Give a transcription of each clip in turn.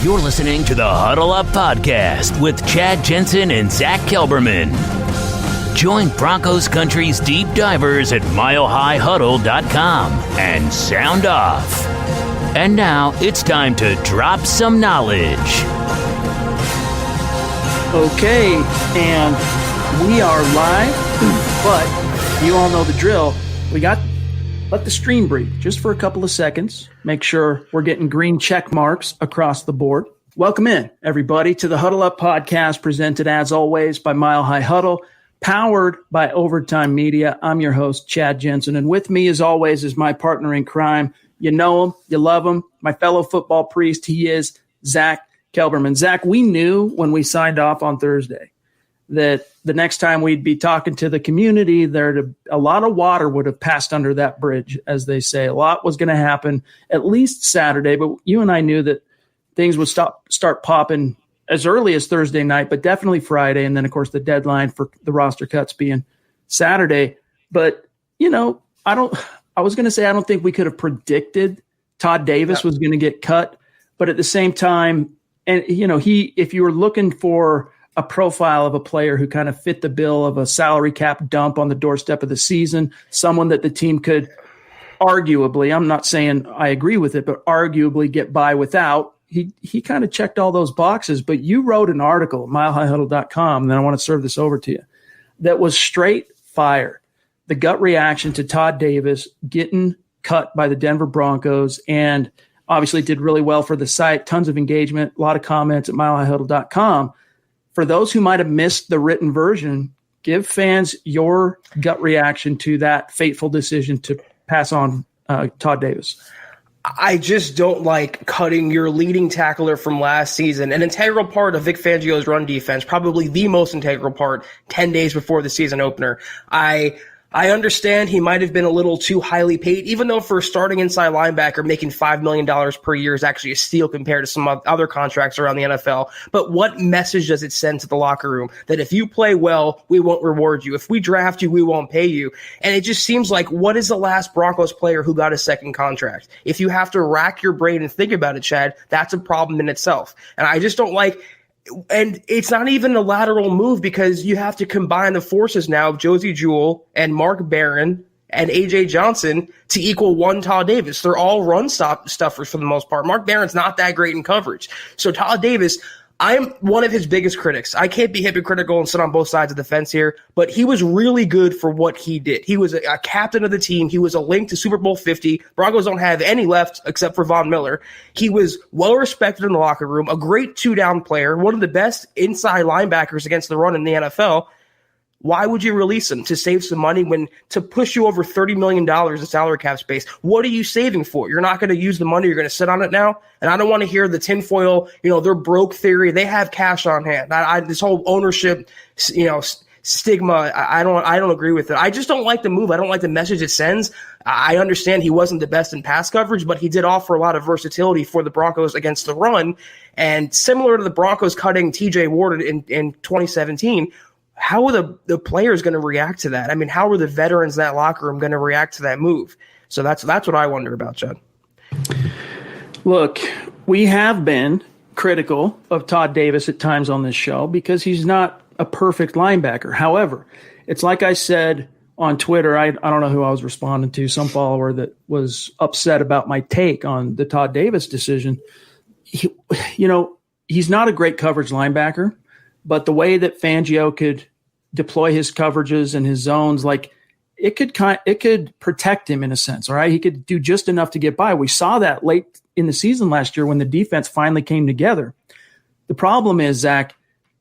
You're listening to the Huddle Up Podcast with Chad Jensen and Zack Kelberman. Join Broncos Country's deep divers at milehighhuddle.com and sound off. And now it's time to drop some knowledge. Okay, and we are live, but you all know the drill. Let the stream breathe just for a couple of seconds. Make sure we're getting green check marks across the board. Welcome in, everybody, to the Huddle Up Podcast, presented as always by Mile High Huddle, powered by Overtime Media. I'm your host, Chad Jensen, and with me, as always, is my partner in crime. You know him, you love him, my fellow football priest. He is Zack Kelberman. Zack, we knew when we signed off on Thursday that the next time we'd be talking to the community, a lot of water would have passed under that bridge, as they say. A lot was going to happen at least Saturday, but you and I knew that things would start popping as early as Thursday night, but definitely Friday. And then, of course, the deadline for the roster cuts being Saturday. But, you know, I don't think we could have predicted Todd Davis was going to get cut. But at the same time, and, you know, if you were looking for a profile of a player who kind of fit the bill of a salary cap dump on the doorstep of the season, someone that the team could arguably, I'm not saying I agree with it, but arguably get by without, he kind of checked all those boxes. But you wrote an article at milehighhuddle.com, and then I want to serve this over to you, that was straight fire. The gut reaction to Todd Davis getting cut by the Denver Broncos, and obviously did really well for the site, tons of engagement, a lot of comments at milehighhuddle.com. For those who might have missed the written version, give fans your gut reaction to that fateful decision to pass on Todd Davis. I just don't like cutting your leading tackler from last season, an integral part of Vic Fangio's run defense, probably the most integral part, 10 days before the season opener. I understand he might have been a little too highly paid, even though for a starting inside linebacker, making $5 million per year is actually a steal compared to some other contracts around the NFL. But what message does it send to the locker room? That if you play well, we won't reward you. If we draft you, we won't pay you. And it just seems like, what is the last Broncos player who got a second contract? If you have to rack your brain and think about it, Chad, that's a problem in itself. And I just don't like... And it's not even a lateral move, because you have to combine the forces now of Josie Jewell and Mark Barron and A.J. Johnson to equal one Todd Davis. They're all run stuffers for the most part. Mark Barron's not that great in coverage. So Todd Davis, I'm one of his biggest critics. I can't be hypocritical and sit on both sides of the fence here, but he was really good for what he did. He was a captain of the team. He was a link to Super Bowl 50. Broncos don't have any left except for Von Miller. He was well respected in the locker room, a great two-down player, one of the best inside linebackers against the run in the NFL. Why would you release him? To save some money, when to push you over $30 million in salary cap space? What are you saving for? You're not going to use the money. You're going to sit on it now. And I don't want to hear the tinfoil, they're broke theory. They have cash on hand. This whole ownership, stigma, I don't agree with it. I just don't like the move. I don't like the message it sends. I understand he wasn't the best in pass coverage, but he did offer a lot of versatility for the Broncos against the run. And similar to the Broncos cutting TJ Ward in 2017, how are the players going to react to that? I mean, how are the veterans in that locker room going to react to that move? So that's what I wonder about, Chad. Look, we have been critical of Todd Davis at times on this show because he's not a perfect linebacker. However, it's like I said on Twitter, I don't know who I was responding to, some follower that was upset about my take on the Todd Davis decision. He's not a great coverage linebacker. But the way that Fangio could deploy his coverages and his zones, like it could protect him in a sense. All right, he could do just enough to get by. We saw that late in the season last year when the defense finally came together. The problem is, Zach,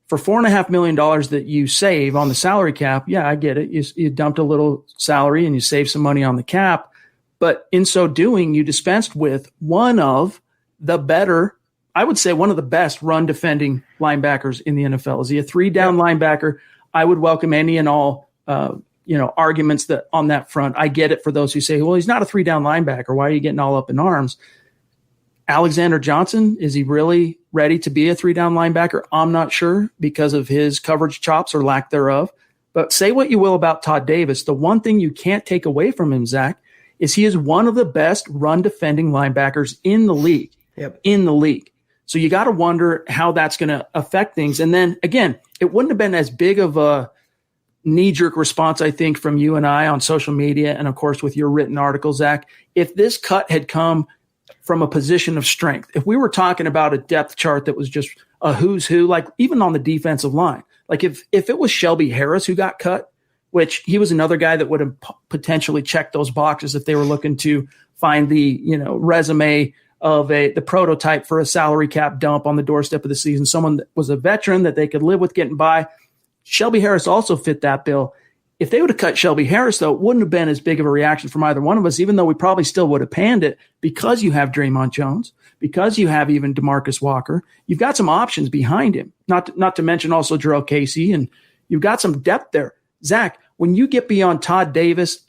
for $4.5 million that you save on the salary cap, yeah, I get it. You dumped a little salary and you save some money on the cap, but in so doing, you dispensed with one of the better. I would say one of the best run defending linebackers in the NFL. Is he a 3-down linebacker? I would welcome any and all, arguments that on that front. I get it for those who say, well, he's not a 3-down linebacker. Why are you getting all up in arms? Alexander Johnson, is he really ready to be a 3-down linebacker? I'm not sure because of his coverage chops or lack thereof. But say what you will about Todd Davis. The one thing you can't take away from him, Zach, is he is one of the best run defending linebackers in the league. Yep. In the league. So you got to wonder how that's going to affect things. And then again, it wouldn't have been as big of a knee-jerk response, I think, from you and I on social media, and of course with your written article, Zach, if this cut had come from a position of strength. If we were talking about a depth chart that was just a who's who, like even on the defensive line, like if it was Shelby Harris who got cut, which he was another guy that would have potentially checked those boxes if they were looking to find the, resume of the prototype for a salary cap dump on the doorstep of the season, someone that was a veteran that they could live with getting by. Shelby Harris also fit that bill. If they would have cut Shelby Harris, though, it wouldn't have been as big of a reaction from either one of us, even though we probably still would have panned it, because you have Draymond Jones, because you have even Demarcus Walker. You've got some options behind him, not to mention also Jarrell Casey, and you've got some depth there. Zach, when you get beyond Todd Davis,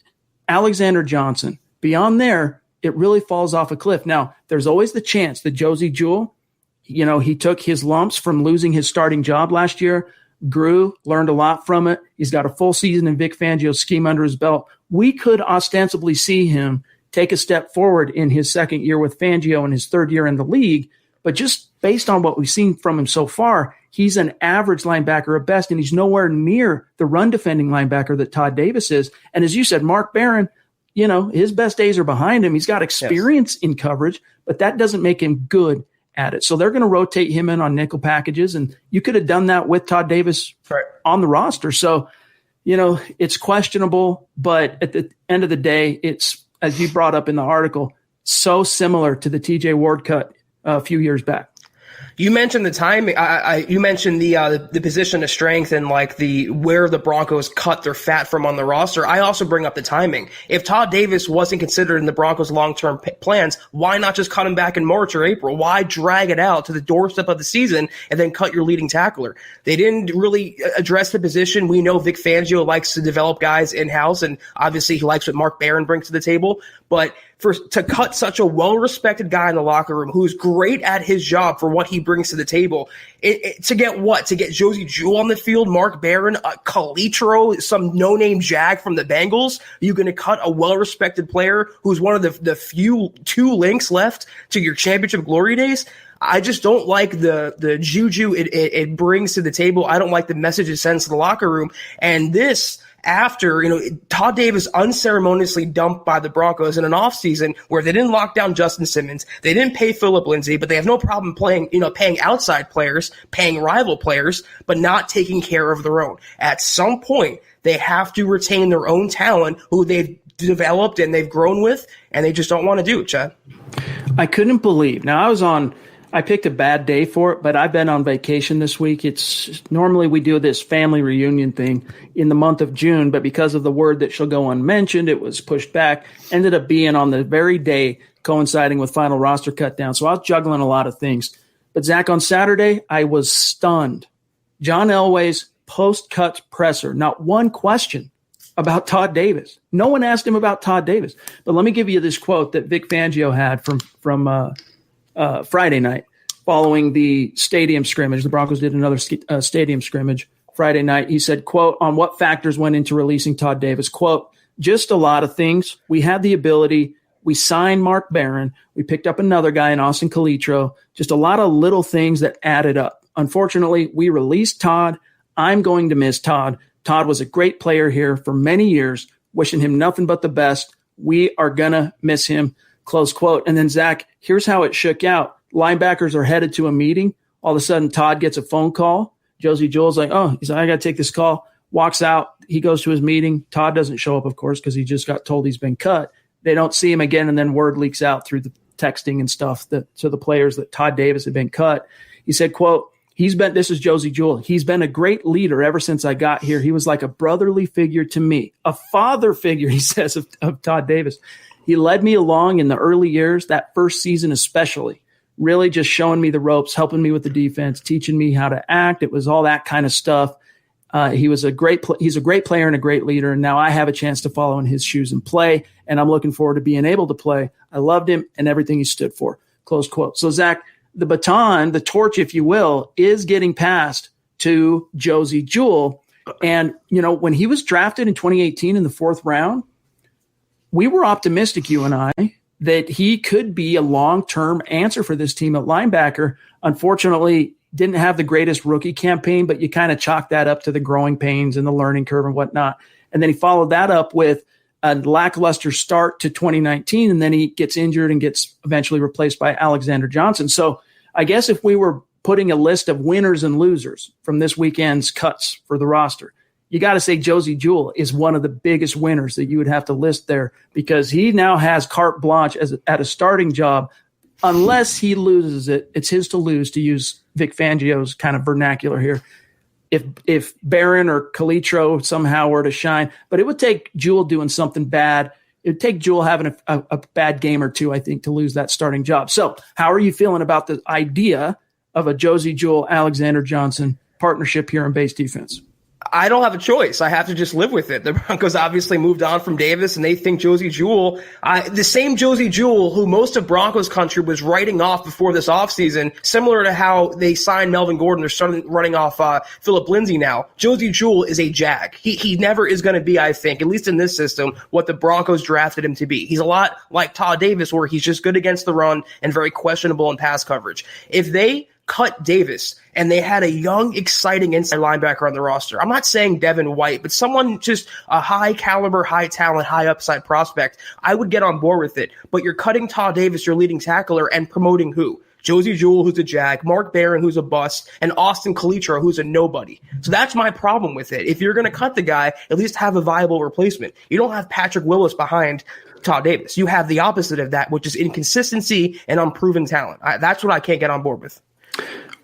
Alexander Johnson, beyond there, it really falls off a cliff. Now, there's always the chance that Josie Jewell, he took his lumps from losing his starting job last year, grew, learned a lot from it. He's got a full season in Vic Fangio's scheme under his belt. We could ostensibly see him take a step forward in his second year with Fangio and his third year in the league. But just based on what we've seen from him so far, he's an average linebacker at best, and he's nowhere near the run defending linebacker that Todd Davis is. And as you said, Mark Barron, his best days are behind him. He's got experience in coverage, but that doesn't make him good at it. So they're going to rotate him in on nickel packages, and you could have done that with Todd Davis on the roster. So, it's questionable, but at the end of the day, it's, as you brought up in the article, so similar to the TJ Ward cut a few years back. You mentioned the timing. You mentioned the position of strength and like where the Broncos cut their fat from on the roster. I also bring up the timing. If Todd Davis wasn't considered in the Broncos' long-term plans, why not just cut him back in March or April? Why drag it out to the doorstep of the season and then cut your leading tackler? They didn't really address the position. We know Vic Fangio likes to develop guys in-house, and obviously he likes what Mark Barron brings to the table. But to cut such a well-respected guy in the locker room who's great at his job for what he brings to the table, to get what? To get Josie Jewell on the field, Mark Barron, Calitro, some no-name jag from the Bengals? You're going to cut a well-respected player who's one of the few two links left to your championship glory days? I just don't like the juju it brings to the table. I don't like the message it sends to the locker room. And this, after, Todd Davis unceremoniously dumped by the Broncos in an offseason where they didn't lock down Justin Simmons, they didn't pay Phillip Lindsay, but they have no problem paying outside players, paying rival players, but not taking care of their own. At some point, they have to retain their own talent who they've developed and they've grown with, and they just don't want to do it, Chad. I couldn't believe. Now, I picked a bad day for it, but I've been on vacation this week. Normally we do this family reunion thing in the month of June, but because of the word that shall go unmentioned, it was pushed back, ended up being on the very day coinciding with final roster cut down. So I was juggling a lot of things. But Zach, on Saturday, I was stunned. John Elway's post-cut presser, not one question about Todd Davis. No one asked him about Todd Davis. But let me give you this quote that Vic Fangio had from Friday night following the stadium scrimmage. The Broncos did another stadium scrimmage Friday night. He said, quote, on what factors went into releasing Todd Davis, quote, just a lot of things. We had the ability. We signed Mark Barron. We picked up another guy in Austin Calitro. Just a lot of little things that added up. Unfortunately, we released Todd. I'm going to miss Todd. Todd was a great player here for many years. Wishing him nothing but the best. We are going to miss him. Close quote. And then, Zach, here's how it shook out. Linebackers are headed to a meeting. All of a sudden, Todd gets a phone call. Josie Jewell's like, he's like, I got to take this call. Walks out. He goes to his meeting. Todd doesn't show up, of course, because he just got told he's been cut. They don't see him again, and then word leaks out through the texting and stuff to the players that Todd Davis had been cut. He said, quote, this is Josie Jewell. He's been a great leader ever since I got here. He was like a brotherly figure to me, a father figure, he says, of Todd Davis. He led me along in the early years, that first season especially, really just showing me the ropes, helping me with the defense, teaching me how to act. It was all that kind of stuff. He's a great player and a great leader, and now I have a chance to follow in his shoes and play, and I'm looking forward to being able to play. I loved him and everything he stood for, close quote. So, Zach, the baton, the torch, if you will, is getting passed to Josie Jewell. And, when he was drafted in 2018 in the 4th round, we were optimistic, you and I, that he could be a long-term answer for this team at linebacker. Unfortunately, didn't have the greatest rookie campaign, but you kind of chalk that up to the growing pains and the learning curve and whatnot. And then he followed that up with a lackluster start to 2019, and then he gets injured and gets eventually replaced by Alexander Johnson. So I guess if we were putting a list of winners and losers from this weekend's cuts for the roster, you got to say Josie Jewell is one of the biggest winners that you would have to list there, because he now has carte blanche at a starting job. Unless he loses it, it's his to lose, to use Vic Fangio's kind of vernacular here. If Barron or Calitro somehow were to shine, but it would take Jewell doing something bad. It would take Jewell having a bad game or two, I think, to lose that starting job. So how are you feeling about the idea of a Josie Jewell, Alexander Johnson partnership here in base defense? I don't have a choice. I have to just live with it. The Broncos obviously moved on from Davis, and they think Josie Jewell, the same Josie Jewell who most of Broncos country was writing off before this offseason, similar to how they signed Melvin Gordon. They're starting running off Phillip Lindsay now. Josie Jewell is a jag. He never is going to be, I think, at least in this system, what the Broncos drafted him to be. He's a lot like Todd Davis, where he's just good against the run and very questionable in pass coverage. If they cut Davis and they had a young, exciting inside linebacker on the roster, I'm not saying Devin White, but someone just a high caliber, high talent, high upside prospect, I would get on board with it. But you're cutting Todd Davis, your leading tackler, and promoting who? Josie Jewell, who's a jag, Mark Barron, who's a bust, and Austin Calitro, who's a nobody. So that's my problem with it. If you're going to cut the guy, at least have a viable replacement. You don't have Patrick Willis behind Todd Davis. You have the opposite of that, which is inconsistency and unproven talent. That's what I can't get on board with.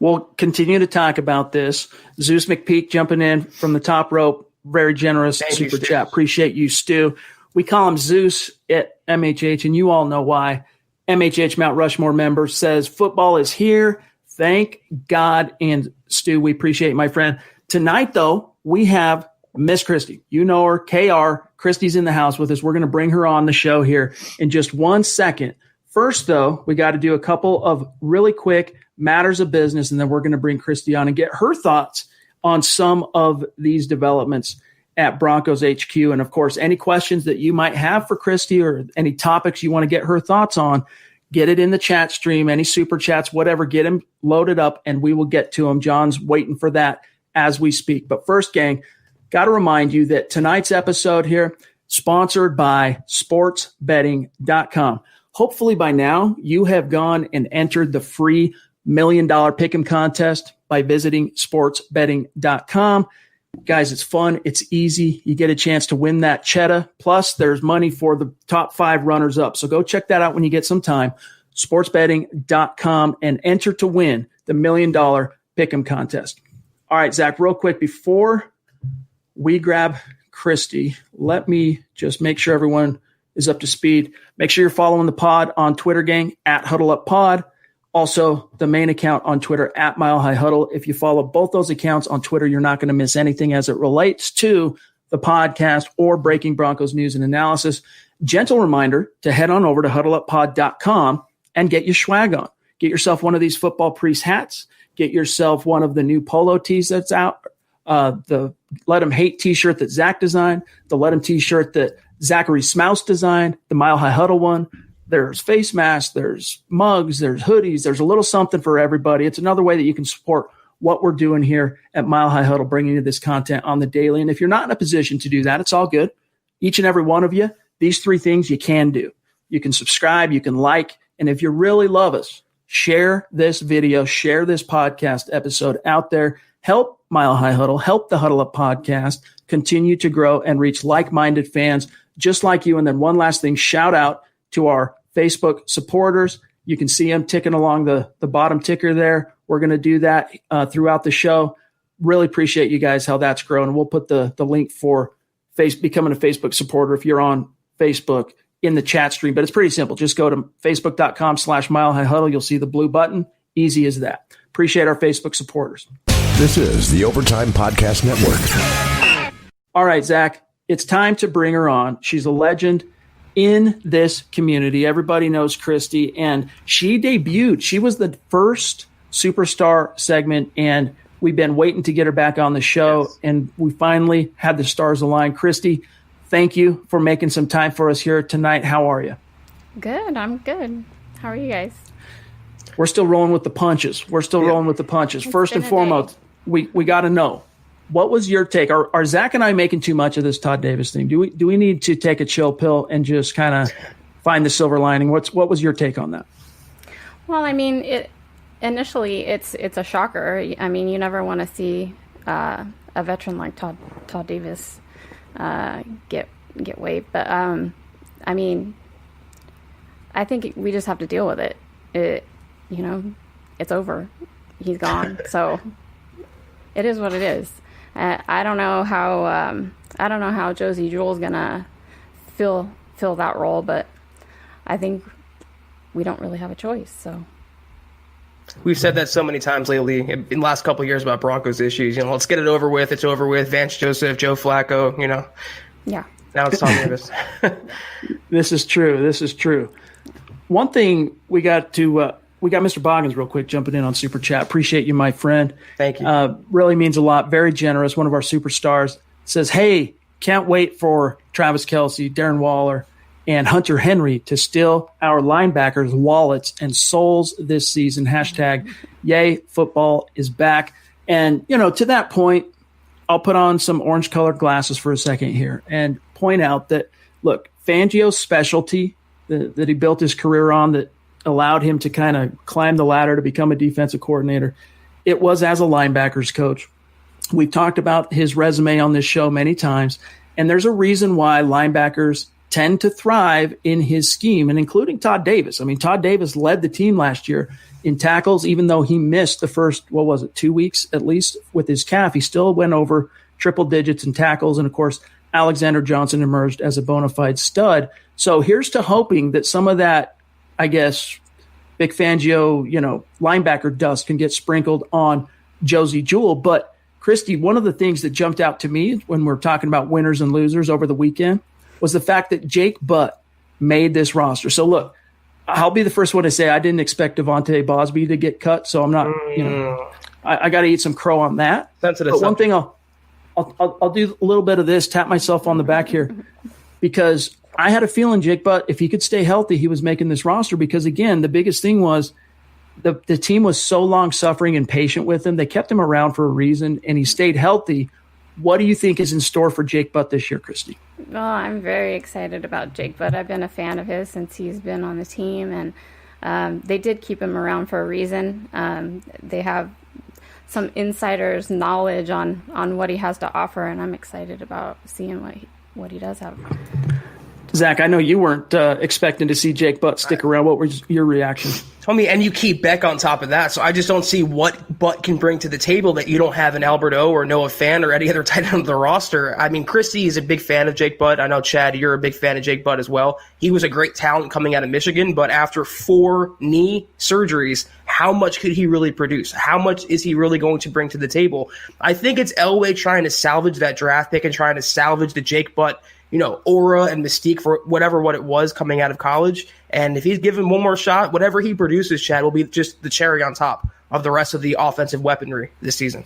We'll continue to talk about this. Zeus McPeak jumping in from the top rope. Very generous super chat. Appreciate you, Stu. We call him Zeus at MHH, and you all know why. MHH Mount Rushmore member says, football is here. Thank God. And Stu, we appreciate, my friend. Tonight, though, we have Miss Kristie. You know her, KR. Kristie's in the house with us. We're going to bring her on the show here in just 1 second. First, though, we got to do a couple of really quick matters of business, and then we're going to bring Kristie on and get her thoughts on some of these developments at Broncos HQ. And, of course, any questions that you might have for Kristie or any topics you want to get her thoughts on, get it in the chat stream, any super chats, whatever, get them loaded up, and we will get to them. John's waiting for that as we speak. But first, gang, got to remind you that tonight's episode here, sponsored by sportsbetting.com. Hopefully by now you have gone and entered the free $1 million Pick'em contest by visiting sportsbetting.com. Guys, it's fun. It's easy. You get a chance to win that cheddar. Plus, there's money for the top 5 runners up. So go check that out when you get some time. Sportsbetting.com and enter to win the $1 million Pick'em contest. All right, Zach, real quick, before we grab Kristie, let me just make sure everyone is up to speed. Make sure you're following the pod on Twitter, gang, at HuddleUpPod. Also, the main account on Twitter, at Mile High Huddle. If you follow both those accounts on Twitter, you're not going to miss anything as it relates to the podcast or breaking Broncos news and analysis. Gentle reminder to head on over to HuddleUpPod.com and get your swag on. Get yourself one of these Football Priest hats. Get yourself one of the new polo tees that's out. The Let 'Em Hate t-shirt that Zach designed. The Let 'Em t-shirt that Zachary Smouse designed. The Mile High Huddle one. There's face masks, there's mugs, there's hoodies, there's a little something for everybody. It's another way that you can support what we're doing here at Mile High Huddle, bringing you this content on the daily. And if you're not in a position to do that, it's all good. Each and every one of you, these 3 things you can do. You can subscribe, you can like, and if you really love us, share this video, share this podcast episode out there. Help Mile High Huddle, help the Huddle Up podcast continue to grow and reach like-minded fans just like you. And then one last thing, shout out to our Facebook supporters. You can see them ticking along the bottom ticker there. We're going to do that throughout the show. Really appreciate you guys, how that's grown. And we'll put the link for becoming a Facebook supporter if you're on Facebook in the chat stream. But it's pretty simple. Just go to facebook.com/Mile High Huddle. You'll see the blue button. Easy as that. Appreciate our Facebook supporters. This is the Overtime Podcast Network. All right, Zach, it's time to bring her on. She's a legend in this community. Everybody knows Kristie, and she debuted. She was the first superstar segment, and we've been waiting to get her back on the show, and we finally had the stars align. Kristie, thank you for making some time for us here tonight. How are you? Good. I'm good. How are you guys? We're still rolling with the punches. First and foremost, we got to know, what was your take? Are Zach and I making too much of this Todd Davis thing? Do we need to take a chill pill and just kind of find the silver lining? What was your take on that? Well, I mean, initially it's a shocker. I mean, you never want to see a veteran like Todd Davis get waived, but I mean, I think we just have to deal with it. It's over. He's gone. So it is what it is. I don't know how Josie Jewell's gonna fill that role, but I think we don't really have a choice. So we've said that so many times lately in the last couple of years about Broncos issues. Let's get it over with. It's over with. Vance Joseph, Joe Flacco. Yeah. Now it's Tom Davis. This is true. One thing we got Mr. Boggins real quick jumping in on Super Chat. Appreciate you, my friend. Thank you. Really means a lot. Very generous. One of our superstars says, "Hey, can't wait for Travis Kelce, Darren Waller, and Hunter Henry to steal our linebackers' wallets and souls this season. Hashtag yay, football is back." And, to that point, I'll put on some orange-colored glasses for a second here and point out that, look, Fangio's specialty that he built his career on, that allowed him to kind of climb the ladder to become a defensive coordinator, it was as a linebackers coach. We've talked about his resume on this show many times, and there's a reason why linebackers tend to thrive in his scheme, and including Todd Davis. I mean, Todd Davis led the team last year in tackles, even though he missed the first, 2 weeks at least with his calf. He still went over triple digits in tackles, and of course, Alexander Johnson emerged as a bona fide stud. So here's to hoping that some of that, I guess, Vic Fangio, linebacker dust can get sprinkled on Josie Jewell. But Kristie, one of the things that jumped out to me when we're talking about winners and losers over the weekend was the fact that Jake Butt made this roster. So look, I'll be the first one to say I didn't expect Devonta Bosby to get cut, so I'm not, I got to eat some crow on that. Sensitive. But one thing I'll do a little bit of this, tap myself on the back here, because I had a feeling Jake Butt, if he could stay healthy, he was making this roster, because, again, the biggest thing was the team was so long-suffering and patient with him. They kept him around for a reason, and he stayed healthy. What do you think is in store for Jake Butt this year, Kristie? Well, I'm very excited about Jake Butt. I've been a fan of his since he's been on the team, and they did keep him around for a reason. They have some insider's knowledge on what he has to offer, and I'm excited about seeing what he does have. Zach, I know you weren't expecting to see Jake Butt stick around. What was your reaction? Tommy, and you keep Beck on top of that, so I just don't see what Butt can bring to the table that you don't have in Albert O or Noah Fant or any other tight end of the roster. I mean, Kristie is a big fan of Jake Butt. I know, Chad, you're a big fan of Jake Butt as well. He was a great talent coming out of Michigan, but after 4 knee surgeries, how much could he really produce? How much is he really going to bring to the table? I think it's Elway trying to salvage that draft pick and trying to salvage the Jake Butt aura and mystique for what it was coming out of college. And if he's given one more shot, whatever he produces, Chad, will be just the cherry on top of the rest of the offensive weaponry this season.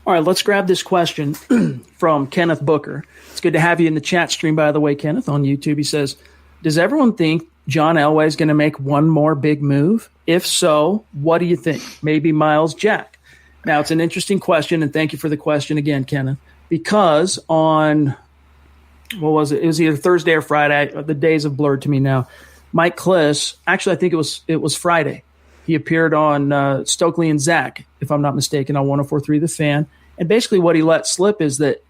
All right, let's grab this question from Kenneth Booker. It's good to have you in the chat stream, by the way, Kenneth, on YouTube. He says, does everyone think John Elway is going to make one more big move? If so, what do you think? Maybe Miles Jack. Now, it's an interesting question, and thank you for the question again, Kenneth, because on – what was it? It was either Thursday or Friday. The days have blurred to me now. Mike Kliss, actually, I think it was Friday. He appeared on Stokely and Zach, if I'm not mistaken, on 104.3 The Fan. And basically what he let slip is that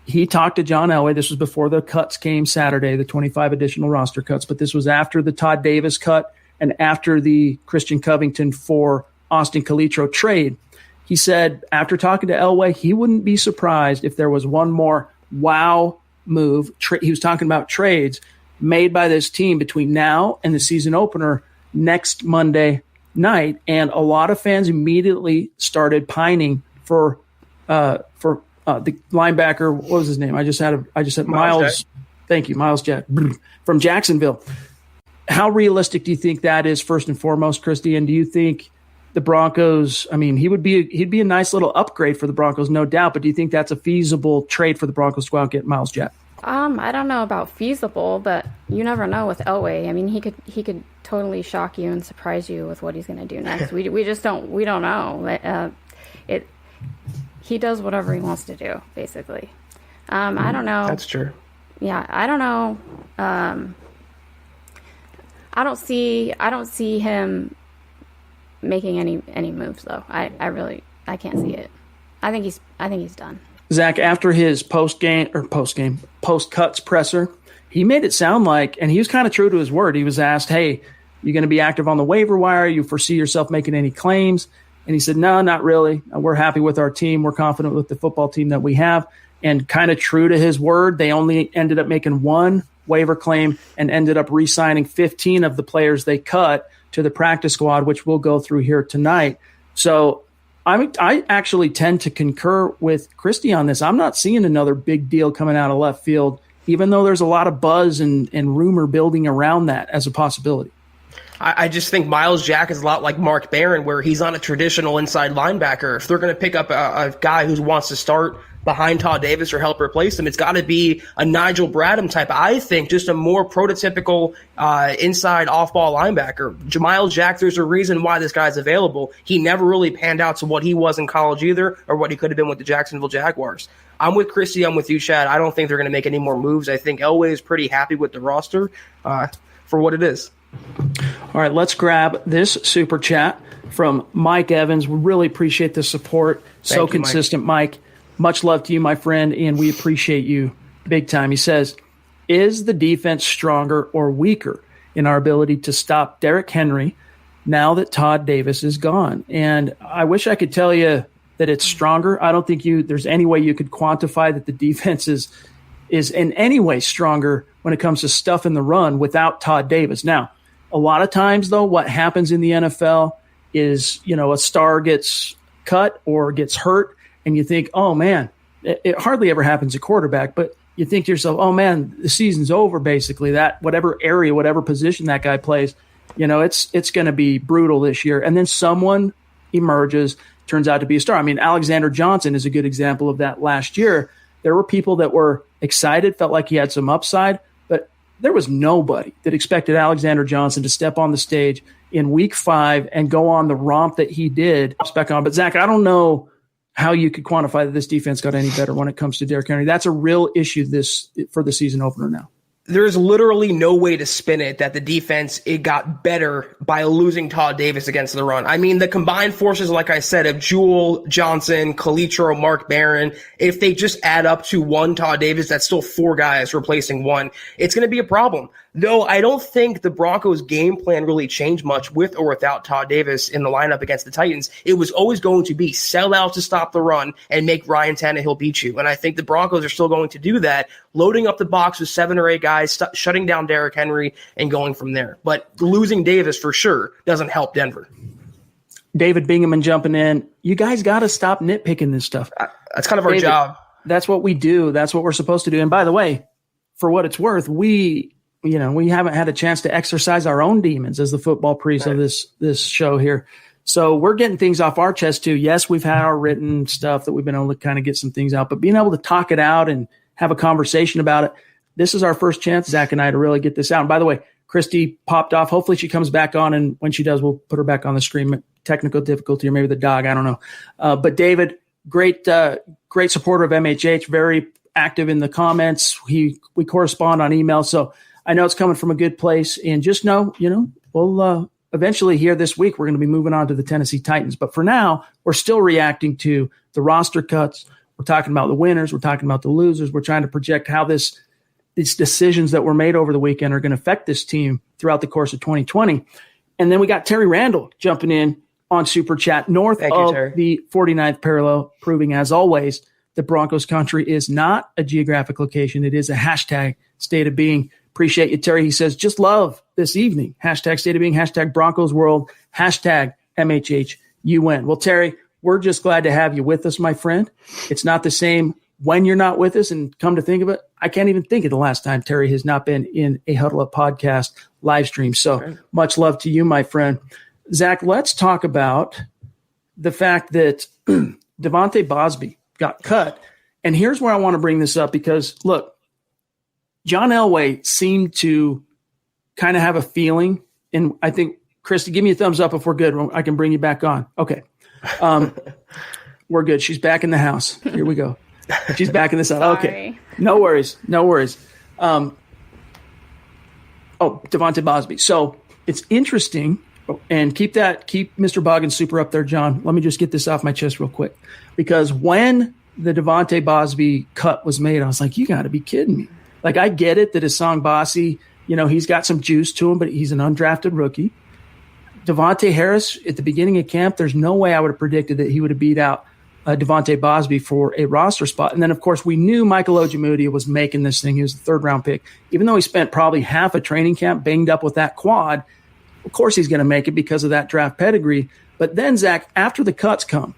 he talked to John Elway. This was before the cuts came Saturday, the 25 additional roster cuts. But this was after the Todd Davis cut and after the Christian Covington for Austin Calitro trade. He said after talking to Elway, he wouldn't be surprised if there was one more wow move. He was talking about trades made by this team between now and the season opener next Monday night, and a lot of fans immediately started pining for the linebacker. What was his name? I just had Miles. Jack. Thank you, Miles Jack from Jacksonville. How realistic do you think that is, first and foremost, Kristie? And do you think the Broncos? I mean, he'd be a nice little upgrade for the Broncos, no doubt. But do you think that's a feasible trade for the Broncos to go out and get Miles Jack? I don't know about feasible, but you never know with Elway. I mean, he could totally shock you and surprise you with what he's going to do next. We just don't know. He does whatever he wants to do, basically. I don't know. That's true. Yeah, I don't know. I don't see him making any moves though. I can't see it. I think he's done. Zach, after his post cuts presser, he made it sound like, and he was kind of true to his word. He was asked, "Hey, you going to be active on the waiver wire? You foresee yourself making any claims?" And he said, "No, not really. We're happy with our team. We're confident with the football team that we have." And kind of true to his word, they only ended up making one waiver claim and ended up re-signing 15 of the players they cut to the practice squad, which we'll go through here tonight. So I actually tend to concur with Kristie on this. I'm not seeing another big deal coming out of left field, even though there's a lot of buzz and rumor building around that as a possibility. I just think Myles Jack is a lot like Mark Barron, where he's not a traditional inside linebacker. If they're going to pick up a guy who wants to start behind Todd Davis or help replace him, it's got to be a Nigel Bradham type. I think just a more prototypical inside off-ball linebacker. Myles Jack, there's a reason why this guy's available. He never really panned out to what he was in college either, or what he could have been with the Jacksonville Jaguars. I'm with Kristie. I'm with you, Chad. I don't think they're going to make any more moves. I think Elway is pretty happy with the roster for what it is. All right, let's grab this super chat from Mike Evans. We really appreciate the support. So Thank you, consistent, Mike. Much love to you, my friend, and we appreciate you big time. He says, is the defense stronger or weaker in our ability to stop Derrick Henry now that Todd Davis is gone? And I wish I could tell you that it's stronger. I don't think there's any way you could quantify that the defense is in any way stronger when it comes to stuff in the run without Todd Davis. Now, a lot of times, though, what happens in the NFL is, a star gets cut or gets hurt, and you think, oh, man, it hardly ever happens at quarterback, but you think to yourself, oh, man, the season's over, basically. That whatever area, whatever position that guy plays, it's going to be brutal this year. And then someone emerges, turns out to be a star. I mean, Alexander Johnson is a good example of that last year. There were people that were excited, felt like he had some upside, but there was nobody that expected Alexander Johnson to step on the stage in week 5 and go on the romp that he did. But, Zach, I don't know how you could quantify that this defense got any better when it comes to Derrick Henry. That's a real issue for the season opener now. There's literally no way to spin it that the defense, it got better by losing Todd Davis against the run. I mean, the combined forces, like I said, of Jewell, Johnson, Calitro, Mark Barron, if they just add up to one Todd Davis, that's still 4 guys replacing one. It's going to be a problem. Though I don't think the Broncos' game plan really changed much with or without Todd Davis in the lineup against the Titans. It was always going to be sell out to stop the run and make Ryan Tannehill beat you. And I think the Broncos are still going to do that, loading up the box with 7 or 8 guys, shutting down Derrick Henry, and going from there. But losing Davis for sure doesn't help Denver. David Bingaman jumping in. You guys got to stop nitpicking this stuff. That's kind of our job. That's what we do. That's what we're supposed to do. And by the way, for what it's worth, we haven't had a chance to exercise our own demons as the football priest of this show here. So we're getting things off our chest too. Yes, we've had our written stuff that we've been able to kind of get some things out, but being able to talk it out and have a conversation about it, this is our first chance, Zach and I, to really get this out. And by the way, Kristie popped off. Hopefully she comes back on, and when she does, we'll put her back on the screen. Technical difficulty, or maybe the dog, I don't know. But David, great supporter of MHH, very active in the comments. We correspond on email, so I know it's coming from a good place. And just know, we'll eventually here this week, we're going to be moving on to the Tennessee Titans. But for now, we're still reacting to the roster cuts. We're talking about the winners. We're talking about the losers. We're trying to project how these decisions that were made over the weekend are going to affect this team throughout the course of 2020. And then we got Terry Randall jumping in on Super Chat north of the 49th parallel, proving, as always, that Broncos country is not a geographic location. It is a hashtag state of being. Appreciate you, Terry. He says, just love this evening. Hashtag state of being, hashtag Broncos world, hashtag MHH UN. Well, Terry, we're just glad to have you with us, my friend. It's not the same when you're not with us. And come to think of it, I can't even think of the last time Terry has not been in a Huddle Up podcast live stream. So much love to you, my friend. Zach, let's talk about the fact that Devonta Bosby got cut. And here's where I want to bring this up because, look, John Elway seemed to kind of have a feeling, and I think, Kristie, give me a thumbs up if we're good. I can bring you back on. Okay. We're good. She's back in the house. Here we go. She's back in the house. Okay. No worries. Devonta Bosby. So it's interesting, and keep Mr. Boggins super up there, John. Let me just get this off my chest real quick, because when the Devonta Bosby cut was made, I was like, you got to be kidding me. Like, I get it that Hassan Bossy, he's got some juice to him, but he's an undrafted rookie. Devontae Harris at the beginning of camp, there's no way I would have predicted that he would have beat out Devonta Bosby for a roster spot. And then, of course, we knew Michael Ojemudia was making this thing. He was the third-round pick. Even though he spent probably half a training camp banged up with that quad, of course he's going to make it because of that draft pedigree. But then, Zach, after the cuts come,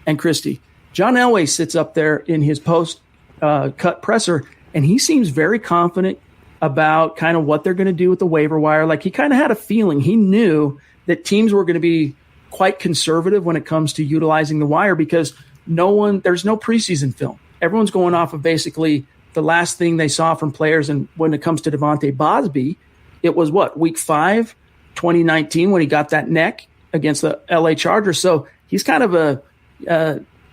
and Kristie, John Elway sits up there in his post-cut presser, and he seems very confident about kind of what they're going to do with the waiver wire. Like, he kind of had a feeling. He knew that teams were going to be quite conservative when it comes to utilizing the wire because there's no preseason film. Everyone's going off of basically the last thing they saw from players. And when it comes to Devonta Bosby, it was week 5, 2019, when he got that neck against the LA Chargers. So he's kind of a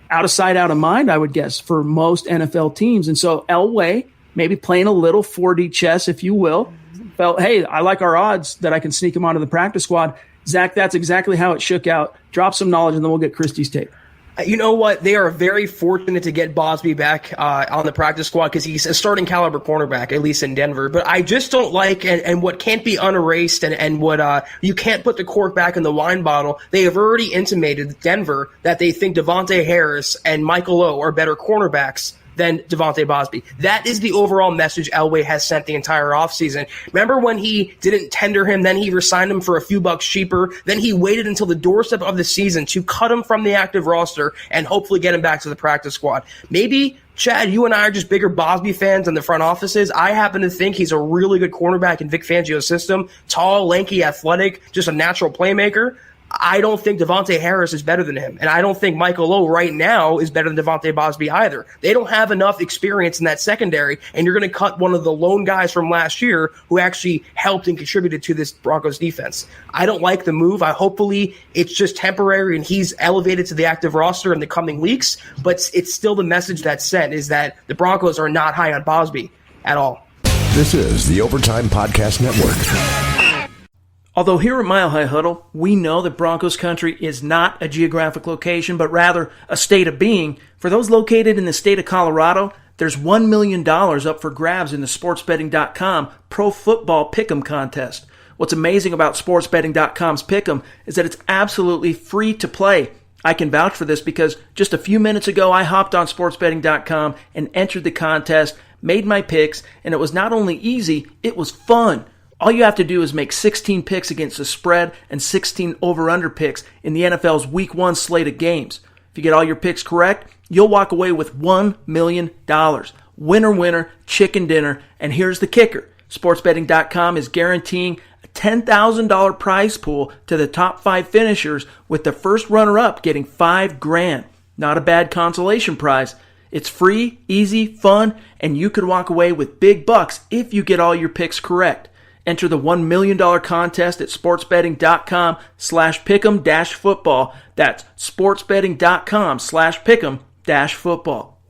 out of sight, out of mind, I would guess, for most NFL teams. And so Elway, maybe playing a little 4D chess, if you will, felt, hey, I like our odds that I can sneak him onto the practice squad. Zach, that's exactly how it shook out. Drop some knowledge, and then we'll get Kristie's take. You know what? They are very fortunate to get Bosby back on the practice squad because he's a starting caliber cornerback, at least in Denver. But I just don't like, and what can't be unerased and what you can't put the cork back in the wine bottle, they have already intimated Denver that they think Devontae Harris and Michael O are better cornerbacks than Devonta Bosby. That is the overall message Elway has sent the entire offseason. Remember when he didn't tender him, then he resigned him for a few bucks cheaper, then he waited until the doorstep of the season to cut him from the active roster and hopefully get him back to the practice squad. Maybe, Chad, you and I are just bigger Bosby fans than the front offices. I happen to think he's a really good cornerback in Vic Fangio's system. Tall, lanky, athletic, just a natural playmaker. I don't think Devontae Harris is better than him, and I don't think Michael Lowe right now is better than Devonta Bosby either. They don't have enough experience in that secondary, and you're going to cut one of the lone guys from last year who actually helped and contributed to this Broncos defense. I don't like the move. Hopefully it's just temporary and he's elevated to the active roster in the coming weeks, but it's still the message that's sent is that the Broncos are not high on Bosby at all. This is the Overtime Podcast Network. Although here at Mile High Huddle, we know that Broncos country is not a geographic location, but rather a state of being. For those located in the state of Colorado, there's $1 million up for grabs in the sportsbetting.com Pro Football Pick'em contest. What's amazing about sportsbetting.com's Pick'em is that it's absolutely free to play. I can vouch for this because just a few minutes ago, I hopped on sportsbetting.com and entered the contest, made my picks, and it was not only easy, it was fun. All you have to do is make 16 picks against the spread and 16 over-under picks in the NFL's Week 1 slate of games. If you get all your picks correct, you'll walk away with $1 million. Winner, winner, chicken dinner. And here's the kicker. SportsBetting.com is guaranteeing a $10,000 prize pool to the top 5 finishers, with the first runner-up getting $5,000. Not a bad consolation prize. It's free, easy, fun, and you could walk away with big bucks if you get all your picks correct. Enter the $1 million contest at sportsbetting.com/pick'em-football. That's sportsbetting.com/pick'em-football.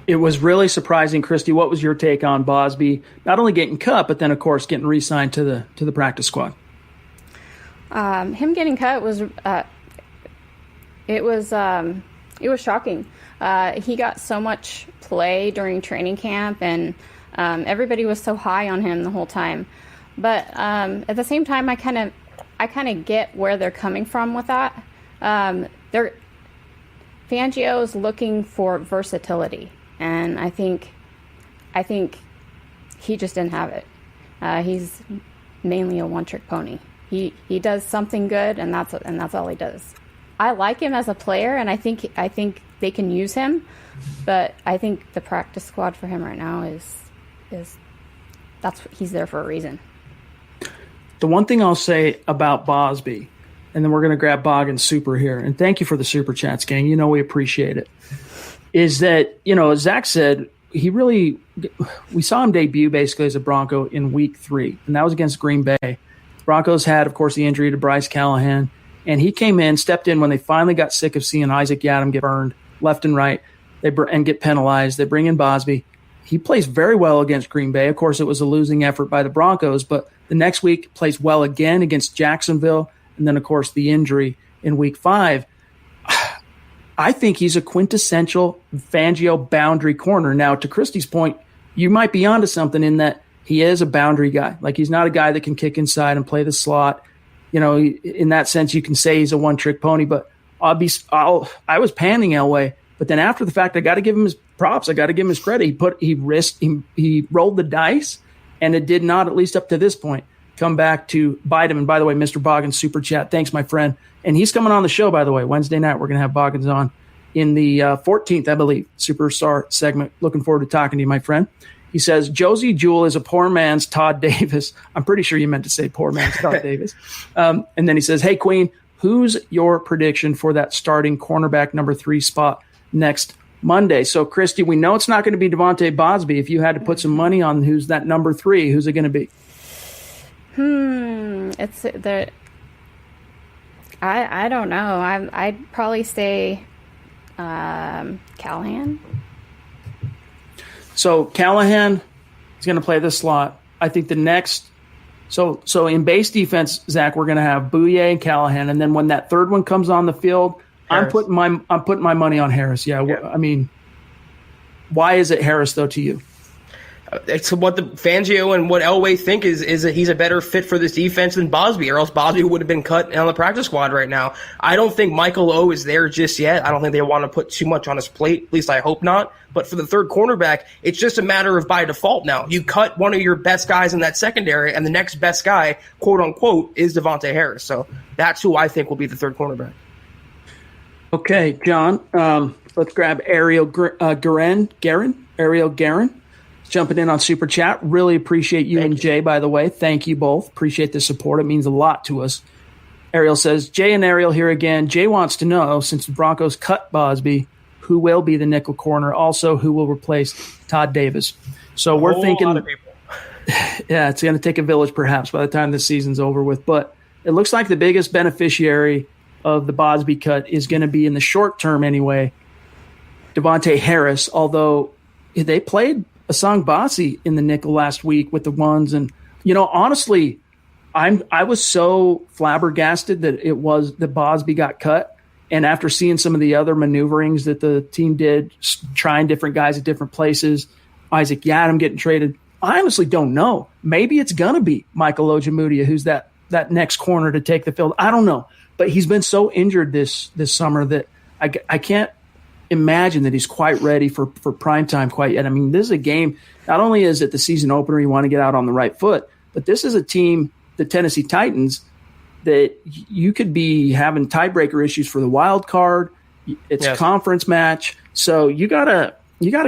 It was really surprising, Kristie. What was your take on Bosby not only getting cut, but then, of course, getting re-signed to the practice squad? Him getting cut was it was shocking. He got so much play during training camp, and everybody was so high on him the whole time. But at the same time, I kind of get where they're coming from with that. Fangio is looking for versatility, and I think he just didn't have it. He's mainly a one-trick pony. He does something good, and that's all he does. I like him as a player, and I think they can use him, but I think the practice squad for him right now is he's there for a reason. The one thing I'll say about Bosby, and then we're going to grab Boggins Super here, and thank you for the Super Chats, gang. We appreciate it, is that, as Zach said, we saw him debut basically as a Bronco in week 3, and that was against Green Bay. Broncos had, of course, the injury to Bryce Callahan, and he came in, stepped in when they finally got sick of seeing Isaac Yiadom get burned left and right and get penalized. They bring in Bosby. He plays very well against Green Bay. Of course, it was a losing effort by the Broncos, but the next week plays well again against Jacksonville, and then, of course, the injury in week 5. I think he's a quintessential Fangio boundary corner. Now, to Kristie's point, you might be onto something in that he is a boundary guy. Like, he's not a guy that can kick inside and play the slot. You know, in that sense, you can say he's a one-trick pony, but I was panning Elway. But then after the fact, I got to give him his props. I got to give him his credit. He rolled the dice, and it did not, at least up to this point, come back to bite him. And by the way, Mr. Boggins, super chat. Thanks, my friend. And he's coming on the show, by the way, Wednesday night. We're going to have Boggins on in the 14th, I believe, Superstar segment. Looking forward to talking to you, my friend. He says, Josie Jewell is a poor man's Todd Davis. I'm pretty sure you meant to say poor man's Todd Davis. And then he says, hey, Queen, who's your prediction for that starting cornerback number 3 spot next Monday? So, Kristie, we know it's not going to be Devonta Bosby. If you had to put some money on who's that number 3, who's it going to be? It's the. I don't know. I'd probably say Callahan. So Callahan is going to play the slot. I think the next. So in base defense, Zach, we're going to have Bouye and Callahan, and then when that third one comes on the field, Harris. I'm putting my money on Harris. Yeah. I mean, why is it Harris though to you? It's what the Fangio and what Elway think is that he's a better fit for this defense than Bosby, or else Bosby would have been cut on the practice squad right now. I don't think Michael O is there just yet. I don't think they want to put too much on his plate. At least I hope not. But for the third cornerback, it's just a matter of by default now. You cut one of your best guys in that secondary, and the next best guy, quote unquote, is Devonta Harris. So that's who I think will be the third cornerback. Okay, John. Let's grab Ariel Guerin. Jumping in on Super Chat. Really appreciate you and Jay, by the way. Thank you both. Appreciate the support. It means a lot to us. Ariel says, Jay and Ariel here again. Jay wants to know, since the Broncos cut Bosby, who will be the nickel corner? Also, who will replace Todd Davis? So we're thinking, lot of people. Yeah, it's going to take a village perhaps by the time the season's over with. But it looks like the biggest beneficiary of the Bosby cut is going to be, in the short term anyway, Devonta Harris, although they played Asang Basi in the nickel last week with the ones. And, you know, honestly, I was so flabbergasted that Bosby got cut. And after seeing some of the other maneuverings that the team did, trying different guys at different places, Isaac Yiadom getting traded, I honestly don't know. Maybe it's going to be Michael Ojemudia, who's that next corner to take the field. I don't know. But he's been so injured this summer that I can't imagine that he's quite ready for prime time quite yet. I mean, this is a game, not only is it the season opener, you want to get out on the right foot, but this is a team, the Tennessee Titans, that you could be having tiebreaker issues for the wild card. It's a conference match. So you gotta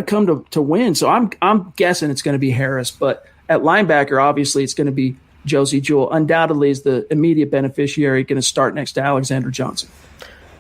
come to win. So I'm guessing it's going to be Harris, but at linebacker, obviously it's going to be Josie Jewell. Undoubtedly is the immediate beneficiary, going to start next to Alexander Johnson.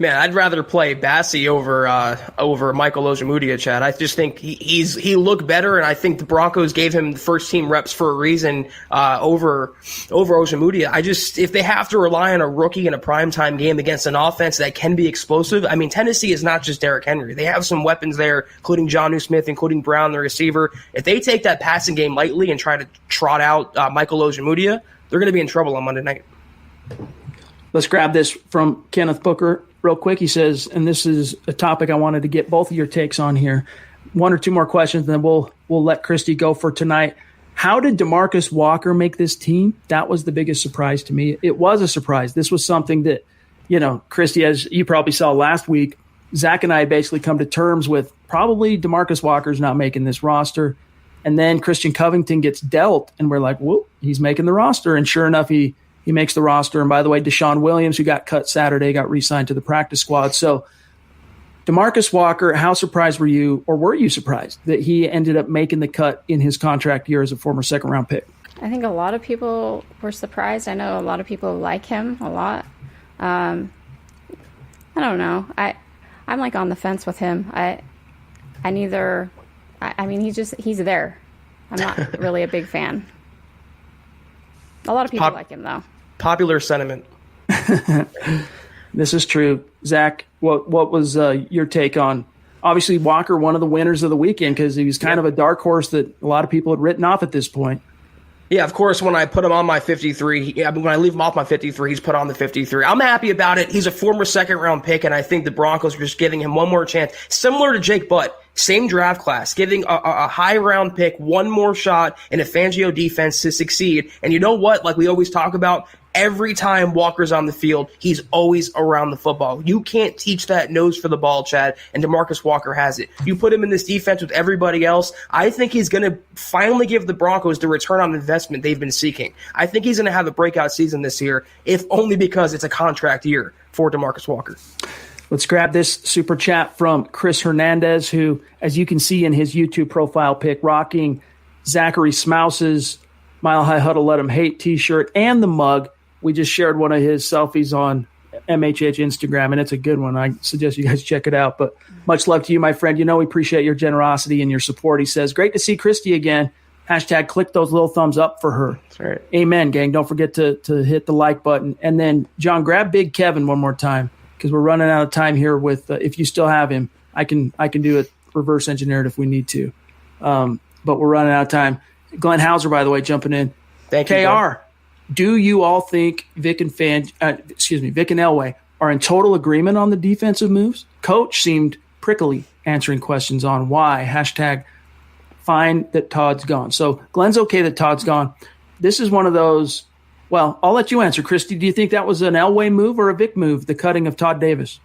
Man, I'd rather play Bassie over Michael Ojemudia, Chad. I just think he looked better, and I think the Broncos gave him the first team reps for a reason over Ojemudia. If they have to rely on a rookie in a primetime game against an offense that can be explosive, I mean, Tennessee is not just Derrick Henry. They have some weapons there, including Jonnu Smith, including Brown, the receiver. If they take that passing game lightly and try to trot out Michael Ojemudia, they're going to be in trouble on Monday night. Let's grab this from Kenneth Booker real quick. He says, and this is a topic I wanted to get both of your takes on here. One or two more questions, and then we'll let Kristie go for tonight. How did Demarcus Walker make this team? That was the biggest surprise to me. It was a surprise. This was something that, you know, Kristie, as you probably saw last week, Zach and I had basically come to terms with probably Demarcus Walker's not making this roster. And then Christian Covington gets dealt, and we're like, whoop, he's making the roster. And sure enough, he makes the roster. And by the way, Deshawn Williams, who got cut Saturday, got re-signed to the practice squad. So Demarcus Walker, how surprised were you surprised that he ended up making the cut in his contract year as a former second-round pick? I think a lot of people were surprised. I know a lot of people like him a lot. I don't know. I'm like on the fence with him. I neither I mean, he's there. I'm not really a big fan. A lot of people like him, though. Popular sentiment. This is true. Zach, what was your take on, obviously, Walker, one of the winners of the weekend, because he was kind of a dark horse that a lot of people had written off at this point. Yeah, of course, when I put him on my 53, when I leave him off my 53, he's put on the 53. I'm happy about it. He's a former second-round pick, and I think the Broncos are just giving him one more chance. Similar to Jake Butt, same draft class, giving a high-round pick one more shot in a Fangio defense to succeed. And you know what? Like we always talk about, every time Walker's on the field, he's always around the football. You can't teach that nose for the ball, Chad, and Demarcus Walker has it. You put him in this defense with everybody else, I think he's going to finally give the Broncos the return on investment they've been seeking. I think he's going to have a breakout season this year, if only because it's a contract year for Demarcus Walker. Let's grab this super chat from Chris Hernandez, who, as you can see in his YouTube profile pic, rocking Zachary Smouse's Mile High Huddle Let 'Em Hate t-shirt and the mug. We just shared one of his selfies on MHH Instagram, and it's a good one. I suggest you guys check it out. But much love to you, my friend. You know we appreciate your generosity and your support. He says, great to see Kristie again. Hashtag click those little thumbs up for her. That's right. Amen, gang. Don't forget to hit the like button. And then, John, grab Big Kevin one more time, because we're running out of time here with if you still have him. I can do it reverse engineered if we need to. But we're running out of time. Glenn Hauser, by the way, jumping in. Thank you, KR. Glenn. Do you all think Vic and Elway are in total agreement on the defensive moves? Coach seemed prickly answering questions on why. Hashtag fine that Todd's gone. So Glenn's okay that Todd's gone. This is one of those, well, I'll let you answer. Kristie, do you think that was an Elway move or a Vic move, the cutting of Todd Davis?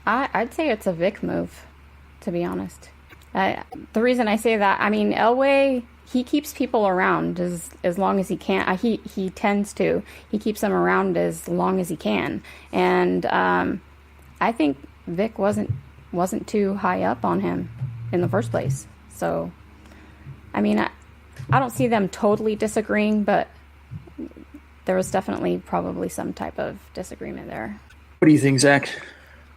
I'd say it's a Vic move, to be honest. The reason I say that, I mean, Elway, he keeps people around as long as he can. He tends to. He keeps them around as long as he can. And I think Vic wasn't too high up on him in the first place. So, I mean, I don't see them totally disagreeing, but there was definitely probably some type of disagreement there. What do you think, Zach?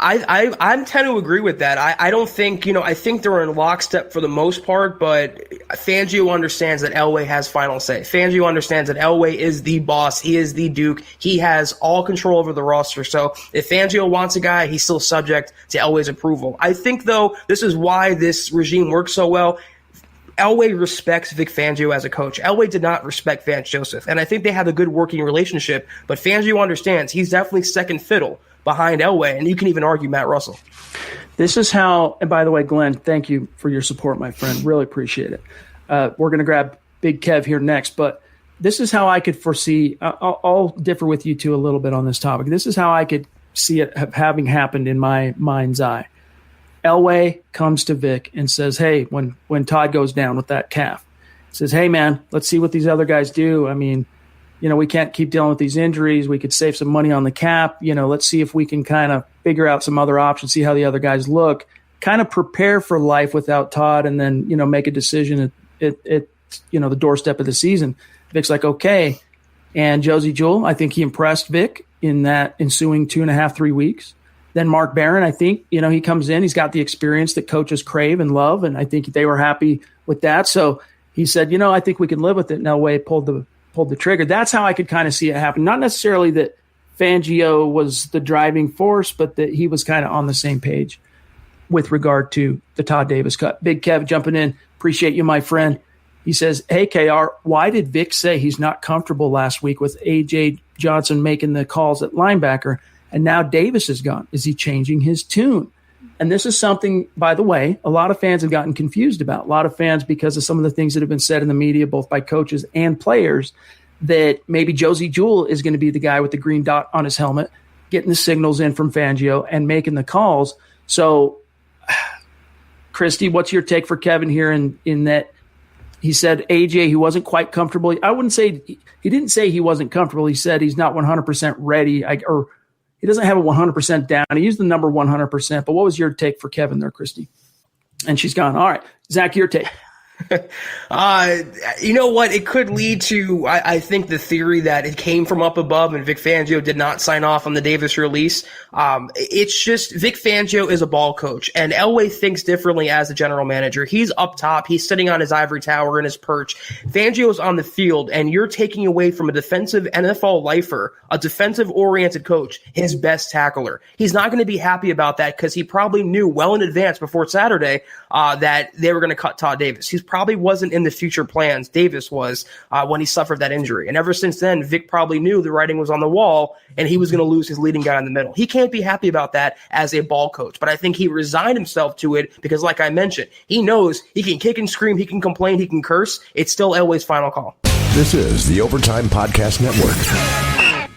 I tend to agree with that. I don't think, I think they're in lockstep for the most part, but Fangio understands that Elway has final say. Fangio understands that Elway is the boss. He is the Duke. He has all control over the roster. So if Fangio wants a guy, he's still subject to Elway's approval. I think, though, this is why this regime works so well. Elway respects Vic Fangio as a coach. Elway did not respect Vance Joseph, and I think they have a good working relationship, but Fangio understands he's definitely second fiddle behind Elway, and you can even argue Matt Russell. This is how, and by the way, Glenn, thank you for your support, my friend. Really appreciate it. We're going to grab Big Kev here next, but this is how I could foresee, I'll differ with you two a little bit on this topic. This is how I could see it having happened in my mind's eye. Elway comes to Vic and says, hey, when Todd goes down with that calf, says, hey, man, let's see what these other guys do. I mean, we can't keep dealing with these injuries. We could save some money on the cap. Let's see if we can kind of figure out some other options, see how the other guys look, kind of prepare for life without Todd, and then, make a decision at the doorstep of the season. Vic's like, okay. And Josie Jewell, I think he impressed Vic in that ensuing 2.5, 3 weeks. Then Mark Barron, I think, he comes in, he's got the experience that coaches crave and love, and I think they were happy with that. So he said, I think we can live with it. And Elway pulled the trigger. That's how I could kind of see it happen. Not necessarily that Fangio was the driving force, but that he was kind of on the same page with regard to the Todd Davis cut. Big Kev jumping in. Appreciate you, my friend. He says, hey, KR, why did Vic say he's not comfortable last week with A.J. Johnson making the calls at linebacker, and now Davis is gone? Is he changing his tune? And this is something, by the way, a lot of fans have gotten confused about. A lot of fans, because of some of the things that have been said in the media, both by coaches and players, that maybe Josie Jewell is going to be the guy with the green dot on his helmet, getting the signals in from Fangio and making the calls. So, Kristie, what's your take for Kevin here in that he said AJ, he wasn't quite comfortable? I wouldn't say – he didn't say he wasn't comfortable. He said he's not 100% ready, or – he doesn't have a 100% down. He used the number 100%. But what was your take for Kevin there, Kristie? And she's gone. All right. Zach, your take. You know what? It could lead to, I think, the theory that it came from up above and Vic Fangio did not sign off on the Davis release. It's just Vic Fangio is a ball coach, and Elway thinks differently as a general manager. He's up top. He's sitting on his ivory tower in his perch. Fangio's on the field, and you're taking away from a defensive NFL lifer, a defensive-oriented coach, his best tackler. He's not going to be happy about that because he probably knew well in advance before Saturday that they were going to cut Todd Davis. He probably wasn't in the future plans. Davis was when he suffered that injury. And ever since then, Vic probably knew the writing was on the wall and he was going to lose his leading guy in the middle. He can't be happy about that as a ball coach, but I think he resigned himself to it because, like I mentioned, he knows he can kick and scream, he can complain, he can curse. It's still Elway's final call. This is the Overtime Podcast Network.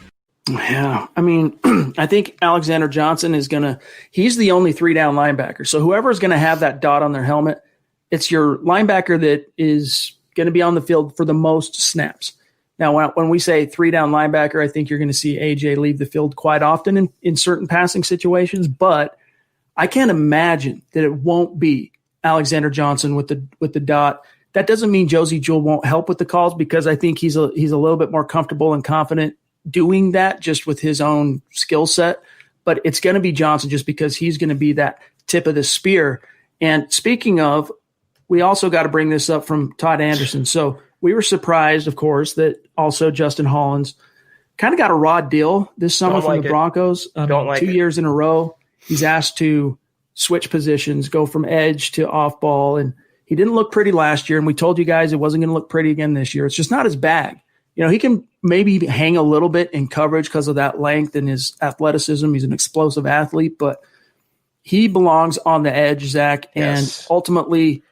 Yeah, I mean, I think Alexander Johnson he's the only 3-down linebacker. So whoever's going to have that dot on their helmet, it's your linebacker that is going to be on the field for the most snaps. Now, when we say 3-down linebacker, I think you're going to see AJ leave the field quite often in certain passing situations, but I can't imagine that it won't be Alexander Johnson with the dot. That doesn't mean Josie Jewell won't help with the calls because I think he's a little bit more comfortable and confident doing that just with his own skill set. But it's going to be Johnson just because he's going to be that tip of the spear. And speaking of, we also got to bring this up from Todd Anderson. So we were surprised, of course, that also Justin Hollins kind of got a raw deal this summer from the Broncos. 2 years in a row. He's asked to switch positions, go from edge to off ball. And he didn't look pretty last year. And we told you guys it wasn't going to look pretty again this year. It's just not his bag. You know, he can maybe hang a little bit in coverage because of that length and his athleticism. He's an explosive athlete, but he belongs on the edge, Zach. Yes. And ultimately,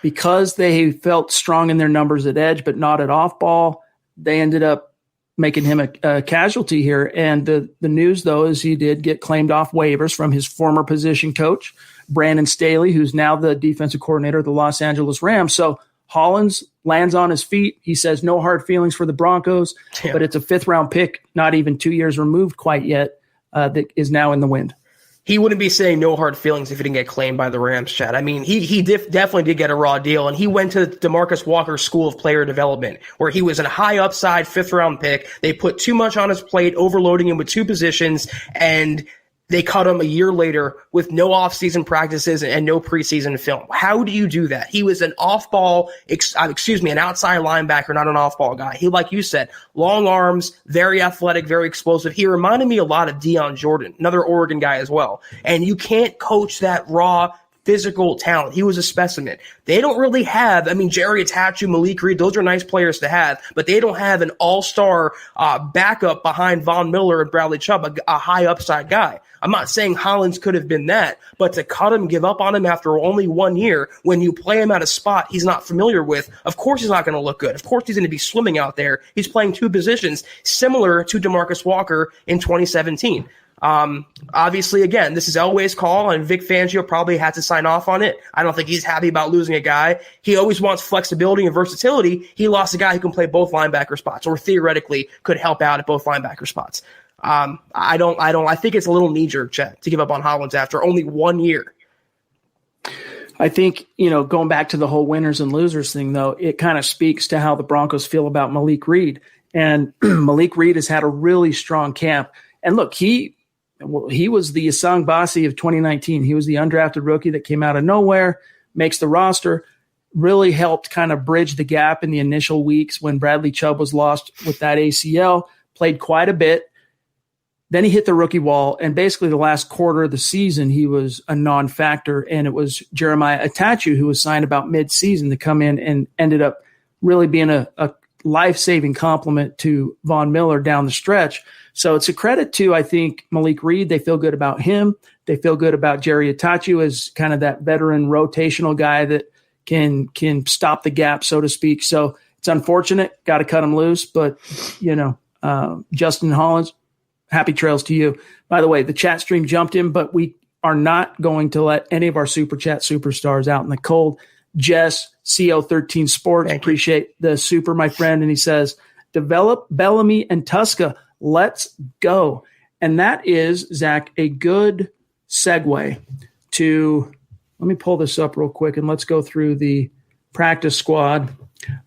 because they felt strong in their numbers at edge, but not at off ball, they ended up making him a casualty here. And the news, though, is he did get claimed off waivers from his former position coach, Brandon Staley, who's now the defensive coordinator of the Los Angeles Rams. So Hollins lands on his feet. He says no hard feelings for the Broncos, but it's a 5th-round pick, not even 2 years removed quite yet, that is now in the wind. He wouldn't be saying no hard feelings if he didn't get claimed by the Rams, Chad. I mean, he definitely did get a raw deal, and he went to Demarcus Walker's School of Player Development, where he was a high upside 5th-round pick. They put too much on his plate, overloading him with 2 positions, and they cut him a year later with no offseason practices and no preseason film. How do you do that? He was an an outside linebacker, not an off-ball guy. He, like you said, long arms, very athletic, very explosive. He reminded me a lot of Deion Jordan, another Oregon guy as well. And you can't coach that raw physical talent. He was a specimen. They don't really have, Jerry Atachu, Malik Reed, those are nice players to have, but they don't have an all-star backup behind Von Miller and Bradley Chubb, a high upside guy. I'm not saying Hollins could have been that, but to cut him, give up on him after only 1 year, when you play him at a spot he's not familiar with, of course he's not going to look good. Of course he's going to be swimming out there. He's playing 2 positions, similar to Demarcus Walker in 2017. Obviously, again, this is Elway's call, and Vic Fangio probably had to sign off on it. I don't think he's happy about losing a guy. He always wants flexibility and versatility. He lost a guy who can play both linebacker spots, or theoretically could help out at both linebacker spots. I think it's a little knee-jerk, Chet, to give up on Hollins after only 1 year. I think, going back to the whole winners and losers thing, though, it kind of speaks to how the Broncos feel about Malik Reed. And Malik Reed has had a really strong camp. And look, he was the Asang Basi of 2019. He was the undrafted rookie that came out of nowhere, makes the roster, really helped kind of bridge the gap in the initial weeks when Bradley Chubb was lost with that ACL, played quite a bit. Then he hit the rookie wall, and basically the last quarter of the season, he was a non-factor, and it was Jeremiah Atachu who was signed about mid-season to come in and ended up really being a life-saving compliment to Von Miller down the stretch. So it's a credit to, I think, Malik Reed. They feel good about him. They feel good about Jerry Atachu as kind of that veteran rotational guy that can stop the gap, so to speak. So it's unfortunate. Got to cut him loose. But, Justin Hollins, happy trails to you. By the way, the chat stream jumped in, but we are not going to let any of our Super Chat superstars out in the cold. Jess, CO13 Sports, appreciate the super, my friend. And he says, develop Bellamy and Tuska. Let's go. And that is, Zach, a good segue to, let me pull this up real quick and let's go through the practice squad.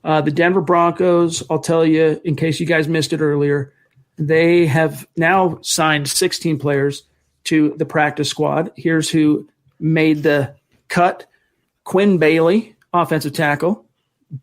The Denver Broncos, I'll tell you, in case you guys missed it earlier, they have now signed 16 players to the practice squad. Here's who made the cut. Quinn Bailey, offensive tackle.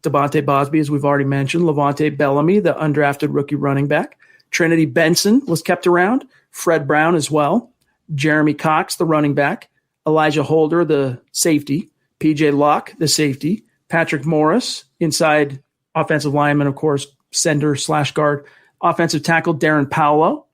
Devonta Bosby, as we've already mentioned. Levante Bellamy, the undrafted rookie running back. Trinity Benson was kept around. Fred Brown as well. Jeremy Cox, the running back. Elijah Holder, the safety. PJ Locke, the safety. Patrick Morris, inside offensive lineman, of course, center/guard. Offensive tackle Darren Paolo.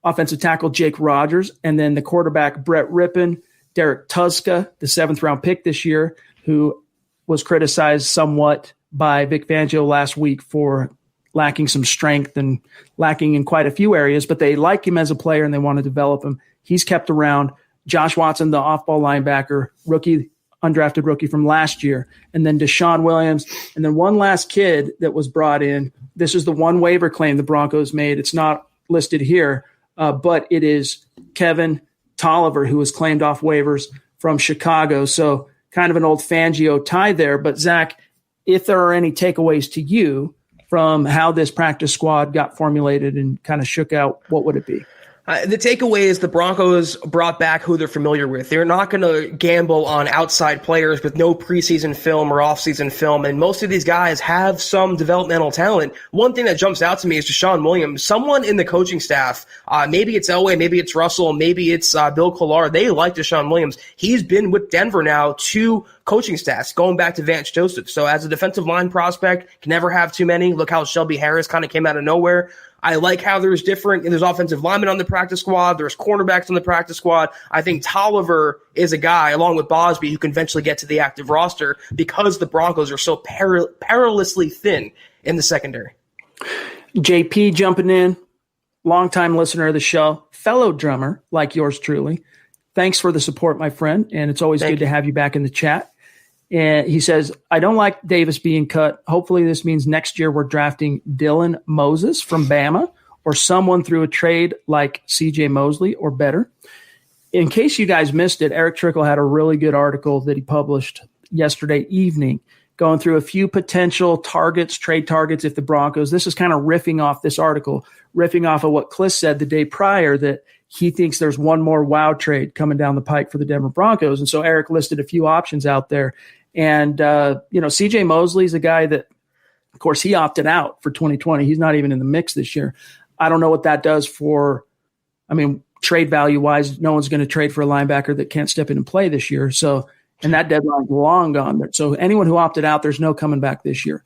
Offensive tackle Jake Rogers. And then the quarterback Brett Rippon. Derek Tuska, the 7th-round pick this year, who was criticized somewhat by Vic Fangio last week for lacking some strength and lacking in quite a few areas, but they like him as a player and they want to develop him. He's kept around. Josh Watson, the off-ball linebacker, undrafted rookie from last year, and then Deshawn Williams, and then one last kid that was brought in. This is the one waiver claim the Broncos made. It's not listed here, but it is Kevin Tolliver, who was claimed off waivers from Chicago. So kind of an old Fangio tie there. But Zach, if there are any takeaways to you from how this practice squad got formulated and kind of shook out, what would it be? The takeaway is the Broncos brought back who they're familiar with. They're not going to gamble on outside players with no preseason film or offseason film, and most of these guys have some developmental talent. One thing that jumps out to me is Deshawn Williams. Someone in the coaching staff, maybe it's Elway, maybe it's Russell, maybe it's Bill Collar, they like Deshawn Williams. He's been with Denver now 2 coaching staffs, going back to Vance Joseph. So as a defensive line prospect, can never have too many. Look how Shelby Harris kind of came out of nowhere. I like how there's offensive linemen on the practice squad. There's cornerbacks on the practice squad. I think Tolliver is a guy, along with Bosby, who can eventually get to the active roster because the Broncos are so perilously thin in the secondary. JP jumping in, longtime listener of the show, fellow drummer like yours truly. Thanks for the support, my friend, and it's always good to have you back in the chat. And he says, I don't like Davis being cut. Hopefully this means next year we're drafting Dylan Moses from Bama or someone through a trade like CJ Mosley or better. In case you guys missed it, Eric Trickle had a really good article that he published yesterday evening going through a few potential targets, trade targets if the Broncos. This is kind of riffing off this article, riffing off of what Kliss said the day prior, that he thinks there's one more wow trade coming down the pike for the Denver Broncos. And so Eric listed a few options out there. And, CJ Mosley is a guy that, of course, he opted out for 2020. He's not even in the mix this year. I don't know what that does trade value wise, no one's going to trade for a linebacker that can't step in and play this year. So, and that deadline's long gone. So anyone who opted out, there's no coming back this year.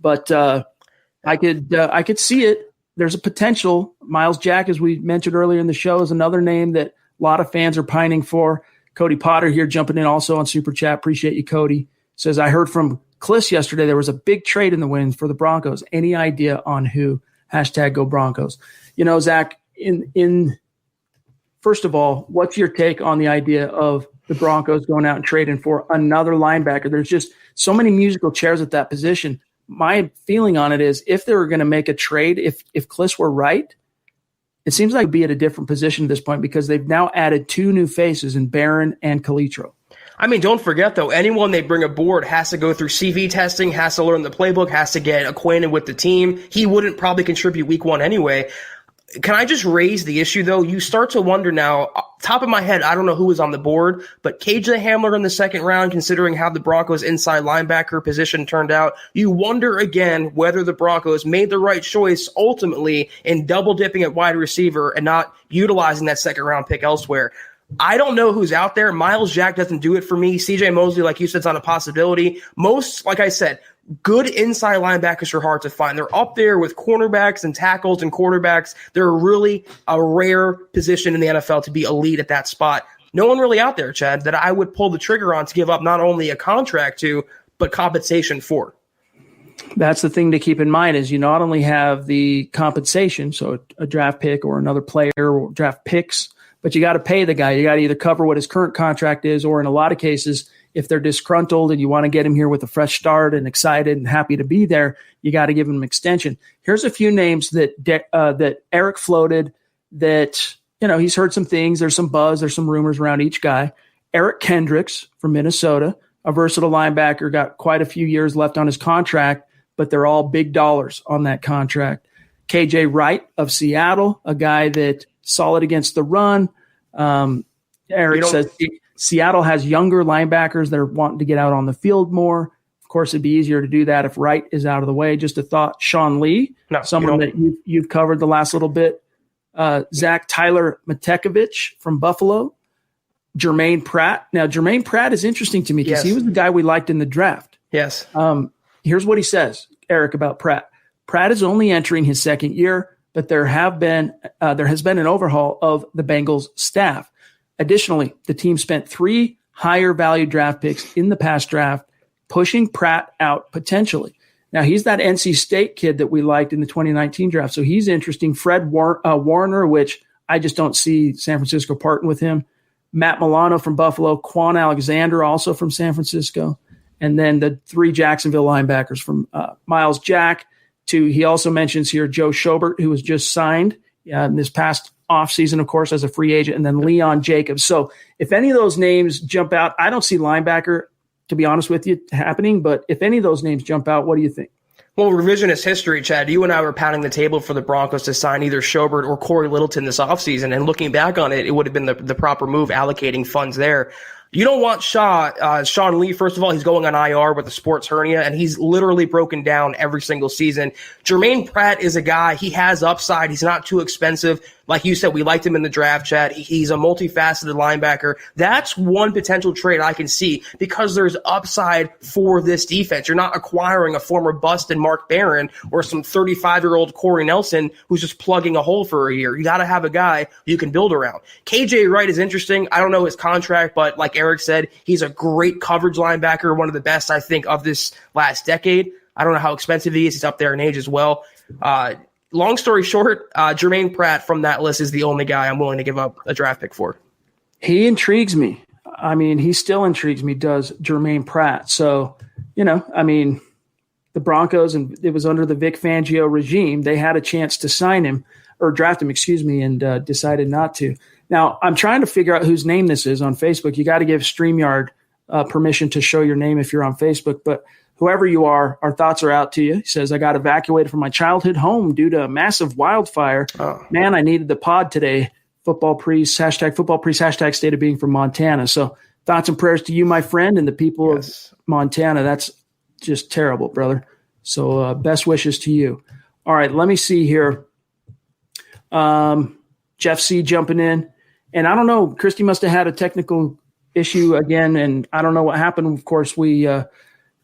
But I could see it. There's a potential. Miles Jack, as we mentioned earlier in the show, is another name that a lot of fans are pining for. Cody Potter here jumping in also on Super Chat. Appreciate you, Cody. Says, I heard from Kliss yesterday there was a big trade in the winds for the Broncos. Any idea on who? #Go Broncos. Zach, first of all, what's your take on the idea of the Broncos going out and trading for another linebacker? There's just so many musical chairs at that position. My feeling on it is if they were going to make a trade, if Kliss were right, it seems like it'd be at a different position at this point because they've now added 2 new faces in Barron and Calitro. I mean, don't forget, though, anyone they bring aboard has to go through CV testing, has to learn the playbook, has to get acquainted with the team. He wouldn't probably contribute week 1 anyway. Can I just raise the issue, though? You start to wonder now, top of my head, I don't know who was on the board, but KJ Hamler in the 2nd round, considering how the Broncos' inside linebacker position turned out, you wonder again whether the Broncos made the right choice ultimately in double dipping at wide receiver and not utilizing that 2nd round pick elsewhere. I don't know who's out there. Miles Jack doesn't do it for me. CJ Mosley, like you said, is not a possibility. Most, like I said, good inside linebackers are hard to find. They're up there with cornerbacks and tackles and quarterbacks. They're really a rare position in the NFL to be elite at that spot. No one really out there, Chad, that I would pull the trigger on to give up not only a contract to, but compensation for. That's the thing to keep in mind is you not only have the compensation, so a draft pick or another player or draft picks, but you got to pay the guy. You got to either cover what his current contract is, or in a lot of cases, if they're disgruntled and you want to get him here with a fresh start and excited and happy to be there, you got to give him an extension. Here's a few names that Eric floated that, he's heard some things. There's some buzz. There's some rumors around each guy. Eric Kendricks from Minnesota, a versatile linebacker, got quite a few years left on his contract, but they're all big dollars on that contract. KJ Wright of Seattle, a guy that solid against the run. Eric says Seattle has younger linebackers that are wanting to get out on the field more. Of course, it'd be easier to do that if Wright is out of the way. Just a thought. Sean Lee, someone that you've covered the last little bit. Zach Tyler Matekovich from Buffalo. Jermaine Pratt. Now, Jermaine Pratt is interesting to me because he was the guy we liked in the draft. Yes. Here's what he says, Eric, about Pratt. Pratt is only entering his second year, but there has been an overhaul of the Bengals staff. Additionally, the team spent 3 higher value draft picks in the past draft, pushing Pratt out potentially. Now, he's that NC State kid that we liked in the 2019 draft, so he's interesting. Fred Warner, which I just don't see San Francisco parting with him. Matt Milano from Buffalo, Quan Alexander also from San Francisco, and then the 3 Jacksonville linebackers from Miles Jack to, he also mentions here, Joe Schobert, who was just signed in this past offseason, of course, as a free agent, and then Leon Jacobs. So if any of those names jump out, I don't see linebacker, to be honest with you, happening, but if any of those names jump out, what do you think? Well, revisionist history, Chad, you and I were pounding the table for the Broncos to sign either Schobert or Corey Littleton this offseason, and looking back on it, it would have been the proper move, allocating funds there. You don't want Sean Lee, first of all, he's going on IR with a sports hernia, and he's literally broken down every single season. Jermaine Pratt is a guy, he has upside, he's not too expensive. Like you said, we liked him in the draft, Chad. He's a multifaceted linebacker. That's one potential trade I can see because there's upside for this defense. You're not acquiring a former bust in Mark Barron or some 35-year-old Corey Nelson who's just plugging a hole for a year. You got to have a guy you can build around. KJ Wright is interesting. I don't know his contract, but like Eric said, he's a great coverage linebacker, one of the best, I think, of this last decade. I don't know how expensive he is. He's up there in age as well. Long story short, Jermaine Pratt from that list is the only guy I'm willing to give up a draft pick for. He intrigues me. I mean, he still intrigues me, does Jermaine Pratt. So, the Broncos, and it was under the Vic Fangio regime, they had a chance to sign him or draft him, and decided not to. Now, I'm trying to figure out whose name this is on Facebook. You got to give StreamYard permission to show your name if you're on Facebook, but whoever you are, our thoughts are out to you. He says, I got evacuated from my childhood home due to a massive wildfire. Oh. Man, I needed the pod today. Football Priest, hashtag State of Being from Montana. So thoughts and prayers to you, my friend, and the people of Montana. That's just terrible, brother. So best wishes to you. All right, let me see here. Jeff C. jumping in. And I don't know, Kristie must have had a technical issue again, and I don't know what happened. Of course, we'll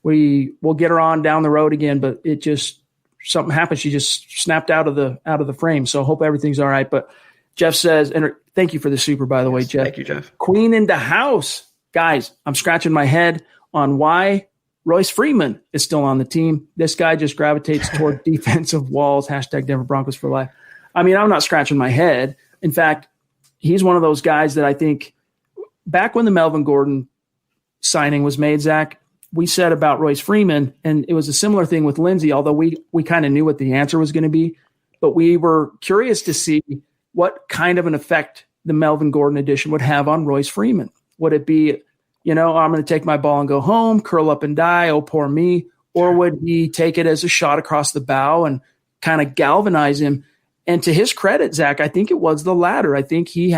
get her on down the road again, but it just something happened. She just snapped out of the frame. So I hope everything's all right. But Jeff says, and thank you for the super, by the way, Jeff. Thank you, Jeff. Queen in the house. Guys, I'm scratching my head on why Royce Freeman is still on the team. This guy just gravitates toward defensive walls. Hashtag Denver Broncos for life. I mean, I'm not scratching my head. In fact, he's one of those guys that I think back when the Melvin Gordon signing was made, Zach, we said about Royce Freeman, and it was a similar thing with Lindsey, although we kind of knew what the answer was going to be, but we were curious to see what kind of an effect the Melvin Gordon addition would have on Royce Freeman. Would it be, I'm going to take my ball and go home, curl up and die, oh, poor me, or would he take it as a shot across the bow and kind of galvanize him? And to his credit, Zach, I think it was the latter. I think he's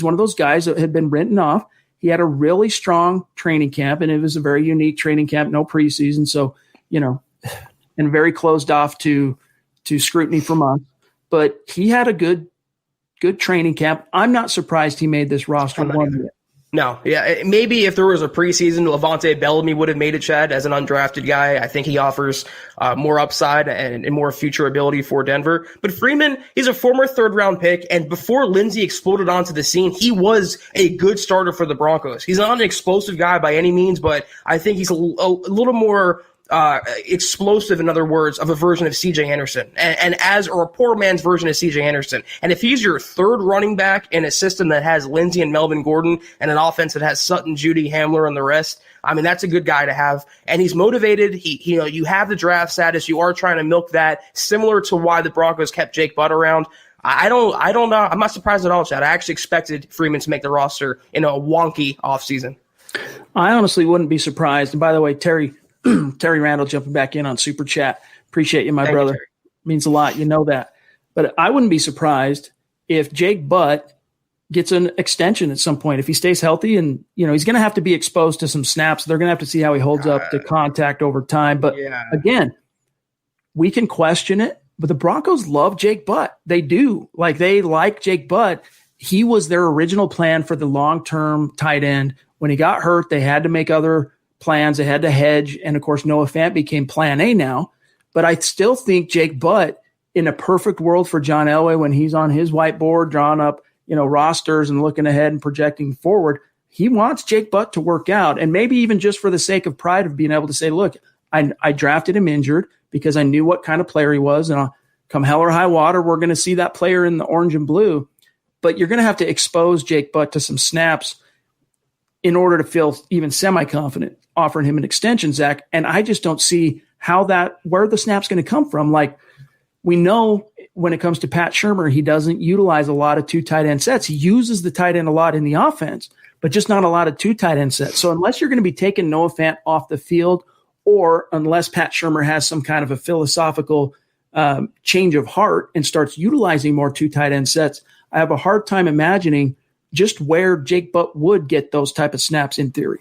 one of those guys that had been written off. He had a really strong training camp, and it was a very unique training camp, no preseason. So, and very closed off to scrutiny from us. But he had a good training camp. I'm not surprised he made this roster one year. No, yeah, maybe if there was a preseason, Levante Bellamy would have made it, Chad, as an undrafted guy. I think he offers more upside and more future ability for Denver. But Freeman, he's a former third-round pick, and before Lindsey exploded onto the scene, he was a good starter for the Broncos. He's not an explosive guy by any means, but I think he's a little more explosive, in other words, of a version of CJ Anderson, or a poor man's version of CJ Anderson. And if he's your third running back in a system that has Lindsey and Melvin Gordon and an offense that has Sutton, Judy, Hamler, and the rest, I mean, that's a good guy to have. And he's motivated. You have the draft status. You are trying to milk that, similar to why the Broncos kept Jake Butt around. I don't know. I'm not surprised at all, Chad. I actually expected Freeman to make the roster in a wonky offseason. I honestly wouldn't be surprised. And by the way, Terry Randall jumping back in on Super Chat. Appreciate you, my brother. Terry. Means a lot. You know that. But I wouldn't be surprised if Jake Butt gets an extension at some point. If he stays healthy and, he's going to have to be exposed to some snaps. They're going to have to see how he holds up to contact over time. But again, we can question it, but the Broncos love Jake Butt. They do. They like Jake Butt. He was their original plan for the long-term tight end. When he got hurt, they had to make other plans. They had to hedge. And of course, Noah Fant became plan A now. But I still think Jake Butt, in a perfect world for John Elway, when he's on his whiteboard, drawing up, rosters and looking ahead and projecting forward, he wants Jake Butt to work out. And maybe even just for the sake of pride of being able to say, look, I drafted him injured because I knew what kind of player he was. And come hell or high water, we're going to see that player in the orange and blue. But you're going to have to expose Jake Butt to some snaps in order to feel even semi-confident offering him an extension, Zach. And I just don't see where the snap's going to come from. We know when it comes to Pat Shurmur, he doesn't utilize a lot of two tight end sets. He uses the tight end a lot in the offense, but just not a lot of two tight end sets. So unless you're going to be taking Noah Fant off the field, or unless Pat Shurmur has some kind of a philosophical change of heart and starts utilizing more two tight end sets, I have a hard time imagining just where Jake Butt would get those type of snaps in theory.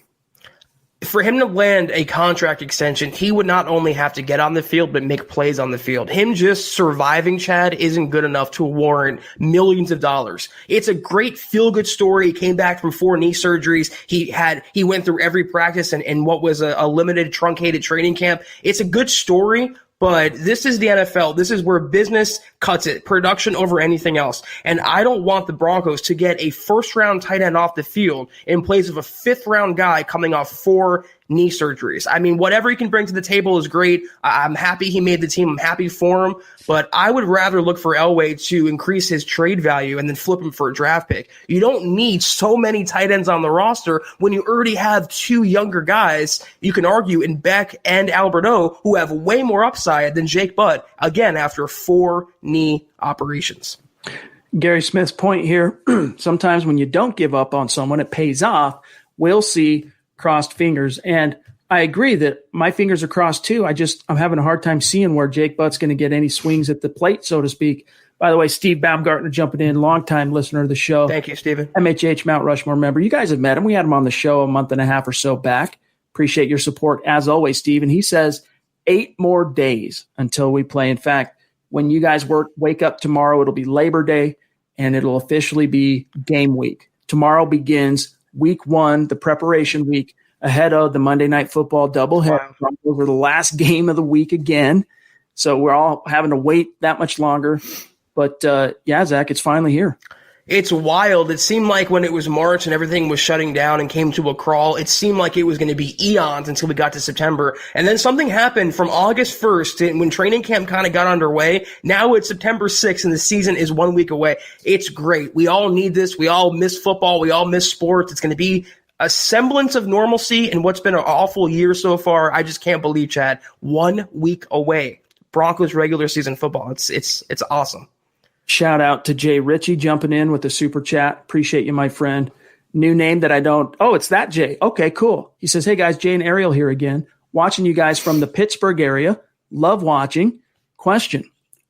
For him to land a contract extension, he would not only have to get on the field, but make plays on the field. Him just surviving, Chad, isn't good enough to warrant millions of dollars. It's a great feel-good story. He came back from 4 knee surgeries. He went through every practice and what was a limited, truncated training camp. It's a good story. But this is the NFL. This is where business cuts it, production over anything else. And I don't want the Broncos to get a first-round tight end off the field in place of a fifth-round guy coming off 4 knee surgeries. I mean, whatever he can bring to the table is great. I'm happy he made the team. I'm happy for him. But I would rather look for Elway to increase his trade value and then flip him for a draft pick. You don't need so many tight ends on the roster when you already have 2 younger guys, you can argue, in Beck and Alberto, who have way more upside than Jake Butt, again, after 4 knee operations. Gary Smith's point here, sometimes when you don't give up on someone, it pays off. We'll see crossed fingers. And I agree that my fingers are crossed too. I'm having a hard time seeing where Jake Butt's going to get any swings at the plate, so to speak. By the way, Steve Baumgartner jumping in, longtime listener of the show. Thank you, Steven. MHH Mount Rushmore member. You guys have met him. We had him on the show a month and a half or so back. Appreciate your support as always, Steve. And he says 8 more days until we play. In fact, when you guys wake up tomorrow, it'll be Labor Day and it'll officially be game week. Tomorrow begins week 1, the preparation week, ahead of the Monday Night Football doubleheader. Wow. Over the last game of the week again. So we're all having to wait that much longer. But, Zach, it's finally here. It's wild. It seemed like when it was March and everything was shutting down and came to a crawl, it seemed like it was going to be eons until we got to September. And then something happened from August 1st and when training camp kind of got underway. Now it's September 6th and the season is 1 week away. It's great. We all need this. We all miss football. We all miss sports. It's going to be a semblance of normalcy in what's been an awful year so far. I just can't believe, Chad. 1 week away. Broncos regular season football. It's awesome. Shout out to Jay Ritchie jumping in with the super chat. Appreciate you, my friend. New name that I don't. Oh, it's that Jay. Okay, cool. He says, hey guys, Jay and Ariel here again. Watching you guys from the Pittsburgh area. Love watching. Question.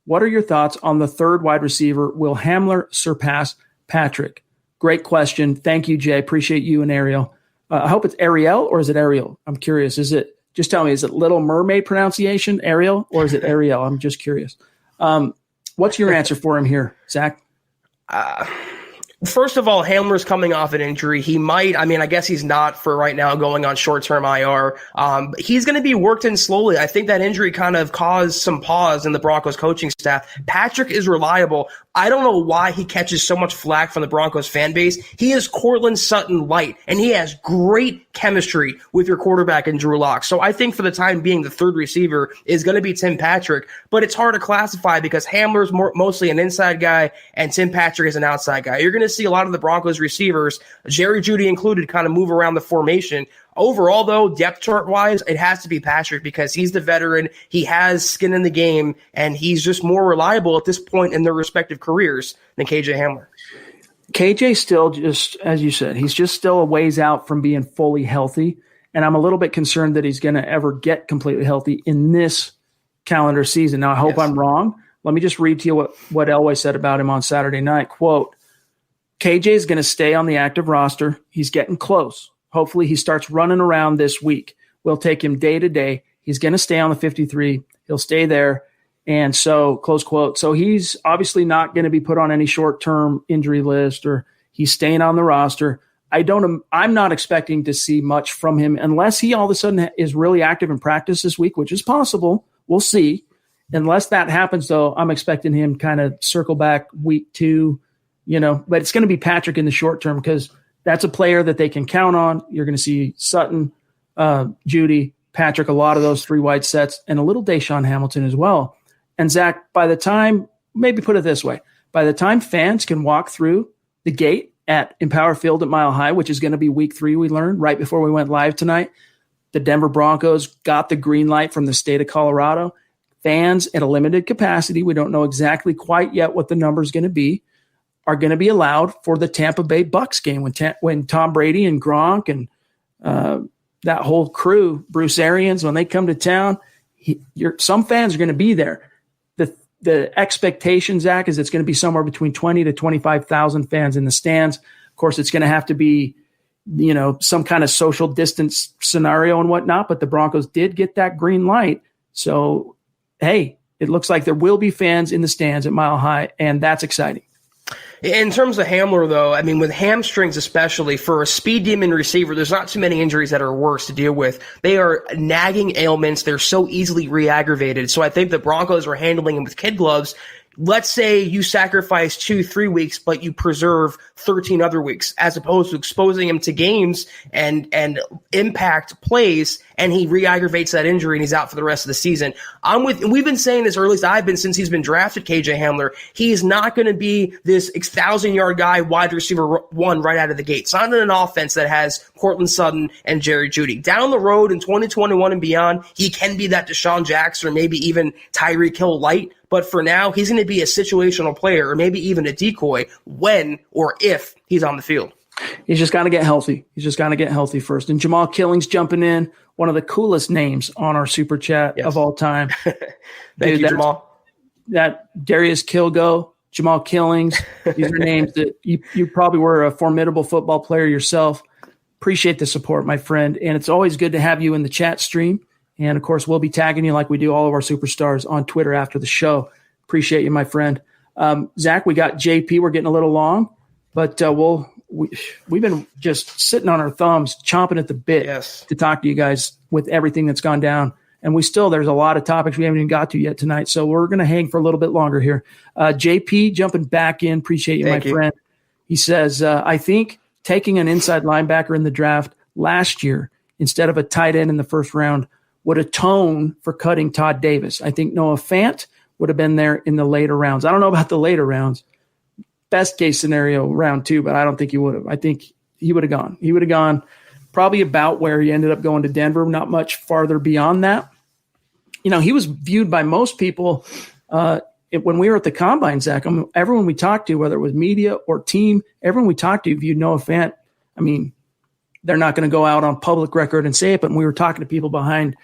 What are your thoughts on the third wide receiver? Will Hamler surpass Patrick? Great question. Thank you, Jay. Appreciate you and Ariel. I hope it's Ariel or is it Ariel? I'm curious. Just tell me, is it Little Mermaid pronunciation, Ariel, or is it Ariel? I'm just curious. What's your answer for him here, Zach? First of all, Hamler's coming off an injury. He might, I guess he's not for right now going on short-term IR. He's going to be worked in slowly. I think that injury kind of caused some pause in the Broncos coaching staff. Patrick is reliable. I don't know why he catches so much flack from the Broncos fan base. He is Courtland Sutton light, and he has great chemistry with your quarterback in Drew Lock. So I think for the time being, the third receiver is going to be Tim Patrick, but it's hard to classify because Hamler's mostly an inside guy and Tim Patrick is an outside guy. You're going to see a lot of the Broncos receivers, Jerry Jeudy included, kind of move around the formation. Overall, though, depth chart-wise, it has to be Patrick because he's the veteran, he has skin in the game, and he's just more reliable at this point in their respective careers than KJ Hamler. KJ still just, as you said, he's just still a ways out from being fully healthy. And I'm a little bit concerned that he's going to ever get completely healthy in this calendar season. Now, I hope I'm wrong. Let me just read to you what Elway said about him on Saturday night. Quote, KJ is going to stay on the active roster. He's getting close. Hopefully he starts running around this week. We'll take him day to day. He's going to stay on the 53. He'll stay there. And so, close quote. So he's obviously not going to be put on any short-term injury list, or he's staying on the roster. I'm not expecting to see much from him unless he all of a sudden is really active in practice this week, which is possible. We'll see. Unless that happens, though, I'm expecting him kind of circle back week 2, but it's going to be Patrick in the short term because that's a player that they can count on. You're going to see Sutton, Judy, Patrick, a lot of those 3 wide sets, and a little Deshawn Hamilton as well. And Zach, by the time, maybe put it this way, by the time fans can walk through the gate at Empower Field at Mile High, which is going to be week 3, we learned right before we went live tonight, the Denver Broncos got the green light from the state of Colorado. Fans at a limited capacity, we don't know exactly quite yet what the number is going to be, are going to be allowed for the Tampa Bay Bucks game when Tom Brady and Gronk and that whole crew, Bruce Arians, when they come to town, some fans are going to be there. The expectation, Zach, is it's going to be somewhere between 20 to 25,000 fans in the stands. Of course, it's going to have to be, some kind of social distance scenario and whatnot, but the Broncos did get that green light. So, hey, it looks like there will be fans in the stands at Mile High, and that's exciting. In terms of Hamler, though, I mean, with hamstrings especially, for a speed demon receiver, there's not too many injuries that are worse to deal with. They are nagging ailments. They're so easily re-aggravated. So I think the Broncos are handling them with kid gloves. Let's say you sacrifice 2-3 weeks, but you preserve 13 other weeks, as opposed to exposing him to games and impact plays, and he re-aggravates that injury and he's out for the rest of the season. We've been saying this, or at least I've been since he's been drafted, KJ Hamler. He's not going to be this 1,000-yard guy, wide receiver 1 right out of the gate. It's not in an offense that has Cortland Sutton and Jerry Jeudy. Down the road in 2021 and beyond, he can be that Deshaun Jackson or maybe even Tyreek Hill light. But for now, he's going to be a situational player or maybe even a decoy when or if he's on the field. He's just got to get healthy. He's just got to get healthy first. And Jamal Killing's jumping in, one of the coolest names on our Super Chat of all time. Thank you, Jamal. That Darius Kilgo, Jamal Killings, these are names that you probably were a formidable football player yourself. Appreciate the support, my friend. And it's always good to have you in the chat stream. And, of course, we'll be tagging you like we do all of our superstars on Twitter after the show. Appreciate you, my friend. Zach, we got JP. We're getting a little long, but we've been just sitting on our thumbs, chomping at the bit to talk to you guys with everything that's gone down. And there's a lot of topics we haven't even got to yet tonight, so we're going to hang for a little bit longer here. JP jumping back in. Appreciate you, Thank you. Friend. He says, I think taking an inside linebacker in the draft last year instead of a tight end in the first round would atone for cutting Todd Davis. I think Noah Fant would have been there in the later rounds. I don't know about the later rounds. Best case scenario, round 2, but I don't think he would have. I think he would have gone. He would have gone probably about where he ended up going to Denver, not much farther beyond that. He was viewed by most people when we were at the Combine, Zach. Everyone we talked to, whether it was media or team, everyone we talked to viewed Noah Fant. They're not going to go out on public record and say it, but when we were talking to people behind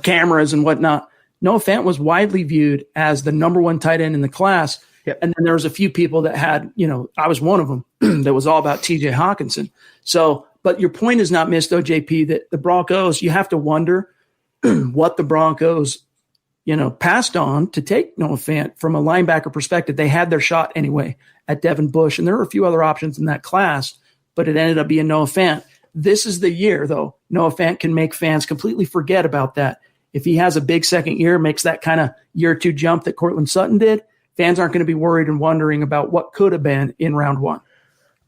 cameras and whatnot, Noah Fant was widely viewed as the number 1 tight end in the class. Yep. And then there was a few people that had, I was one of them that was all about TJ Hawkinson. So, but your point is not missed though, JP, that the Broncos, you have to wonder what the Broncos, passed on to take Noah Fant from a linebacker perspective. They had their shot anyway at Devin Bush, and there were a few other options in that class, but it ended up being Noah Fant. This is the year, though, Noah Fant can make fans completely forget about that. If he has a big second year, makes that kind of year 2 jump that Cortland Sutton did, fans aren't going to be worried and wondering about what could have been in round 1.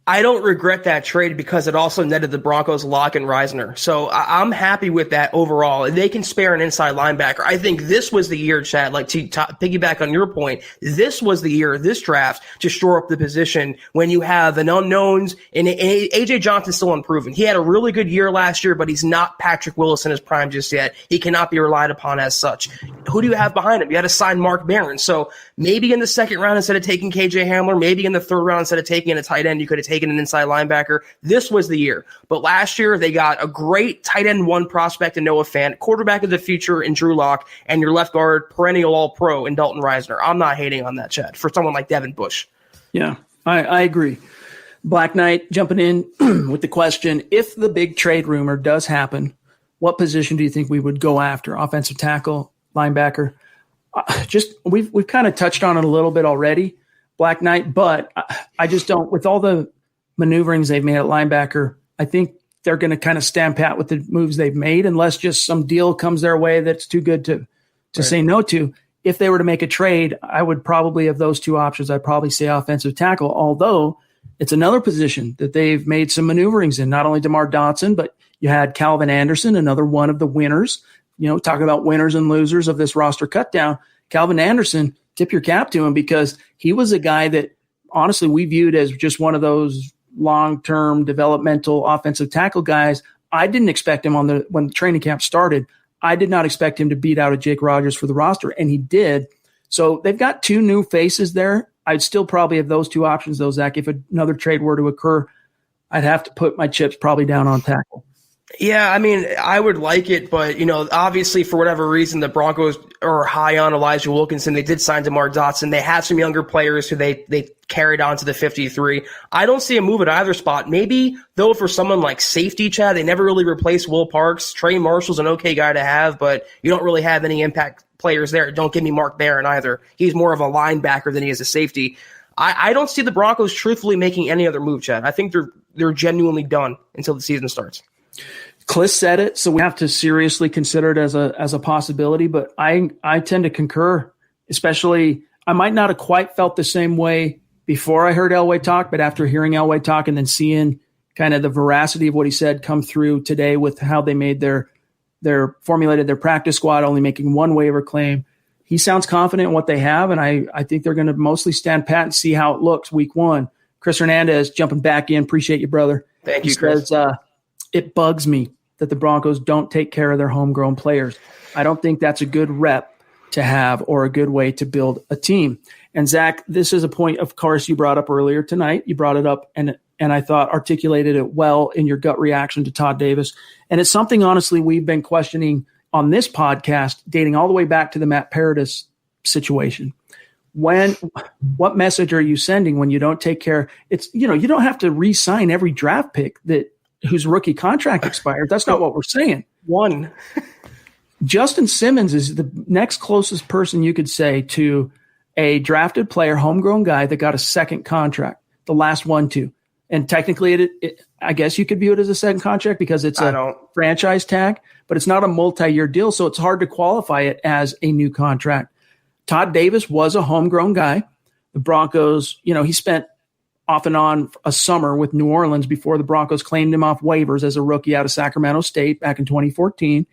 I don't regret that trade because it also netted the Broncos Locke and Reisner. So I'm happy with that overall. They can spare an inside linebacker. I think this was the year, Chad, like to piggyback on your point, this was the year, this draft, to shore up the position when you have an unknowns, and A.J. Johnson's still unproven. He had a really good year last year, but he's not Patrick Willis in his prime just yet. He cannot be relied upon as such. who do you have behind him? You had to sign Mark Barron. So maybe in the second round, instead of taking KJ Hamler, maybe in the third round, instead of taking a tight end, you could have taken an inside linebacker. This was the year. But last year, they got a great tight end 1 prospect in Noah Fant, quarterback of the future in Drew Lock, and your left guard, perennial all-pro in Dalton Reisner. I'm not hating on that, Chad, for someone like Devin Bush. Yeah, I agree. Black Knight jumping in with the question, if the big trade rumor does happen, what position do you think we would go after? Offensive tackle, linebacker? We've kind of touched on it a little bit already, Black Knight, but I just don't, with all the maneuverings they've made at linebacker, I think they're going to kind of stand pat with the moves they've made unless just some deal comes their way that's too good to say no to. If they were to make a trade, I would probably have those two options. I'd probably say offensive tackle, although it's another position that they've made some maneuverings in, not only DeMar Dotson, but you had Calvin Anderson, another one of the winners, talking about winners and losers of this roster cutdown. Calvin Anderson, tip your cap to him because he was a guy that honestly we viewed as just one of those long-term developmental offensive tackle guys. I didn't expect him when the training camp started. I did not expect him to beat out a Jake Rogers for the roster, and he did. So they've got 2 new faces there. I'd still probably have those 2 options, though, Zach. If another trade were to occur, I'd have to put my chips probably down on tackle. Yeah, I mean, I would like it, but, obviously for whatever reason, the Broncos are high on Elijah Wilkinson. They did sign DeMar Dotson. They had some younger players who they carried on to the 53. I don't see a move at either spot. Maybe, though, for someone like safety, Chad, they never really replaced Will Parks. Trey Marshall's an okay guy to have, but you don't really have any impact players there. Don't give me Mark Barron either. He's more of a linebacker than he is a safety. I don't see the Broncos truthfully making any other move, Chad. I think they're genuinely done until the season starts. Kliss said it, so we have to seriously consider it as a possibility, but I tend to concur, especially I might not have quite felt the same way before I heard Elway talk, but after hearing Elway talk and then seeing kind of the veracity of what he said come through today with how they made their formulated their practice squad, only making 1 waiver claim. He sounds confident in what they have, and I think they're going to mostly stand pat and see how it looks week 1. Chris Hernandez jumping back in. Appreciate you, brother. Thank you, Chris. Says, it bugs me that the Broncos don't take care of their homegrown players. I don't think that's a good rep to have or a good way to build a team. And Zach, this is a point, of course, you brought up earlier tonight. You brought it up and I thought articulated it well in your gut reaction to Todd Davis. And it's something, honestly, we've been questioning on this podcast dating all the way back to the Matt Paradis situation. What message are you sending when you don't take care? It's, you don't have to re-sign every draft pick whose rookie contract expired. That's not what we're saying. One. Justin Simmons is the next closest person you could say to a drafted player, homegrown guy that got a second contract, the last one too. And technically, I guess you could view it as a second contract because it's a franchise tag, but it's not a multi-year deal, so it's hard to qualify it as a new contract. Todd Davis was a homegrown guy. The Broncos, he spent off and on a summer with New Orleans before the Broncos claimed him off waivers as a rookie out of Sacramento State back in 2014.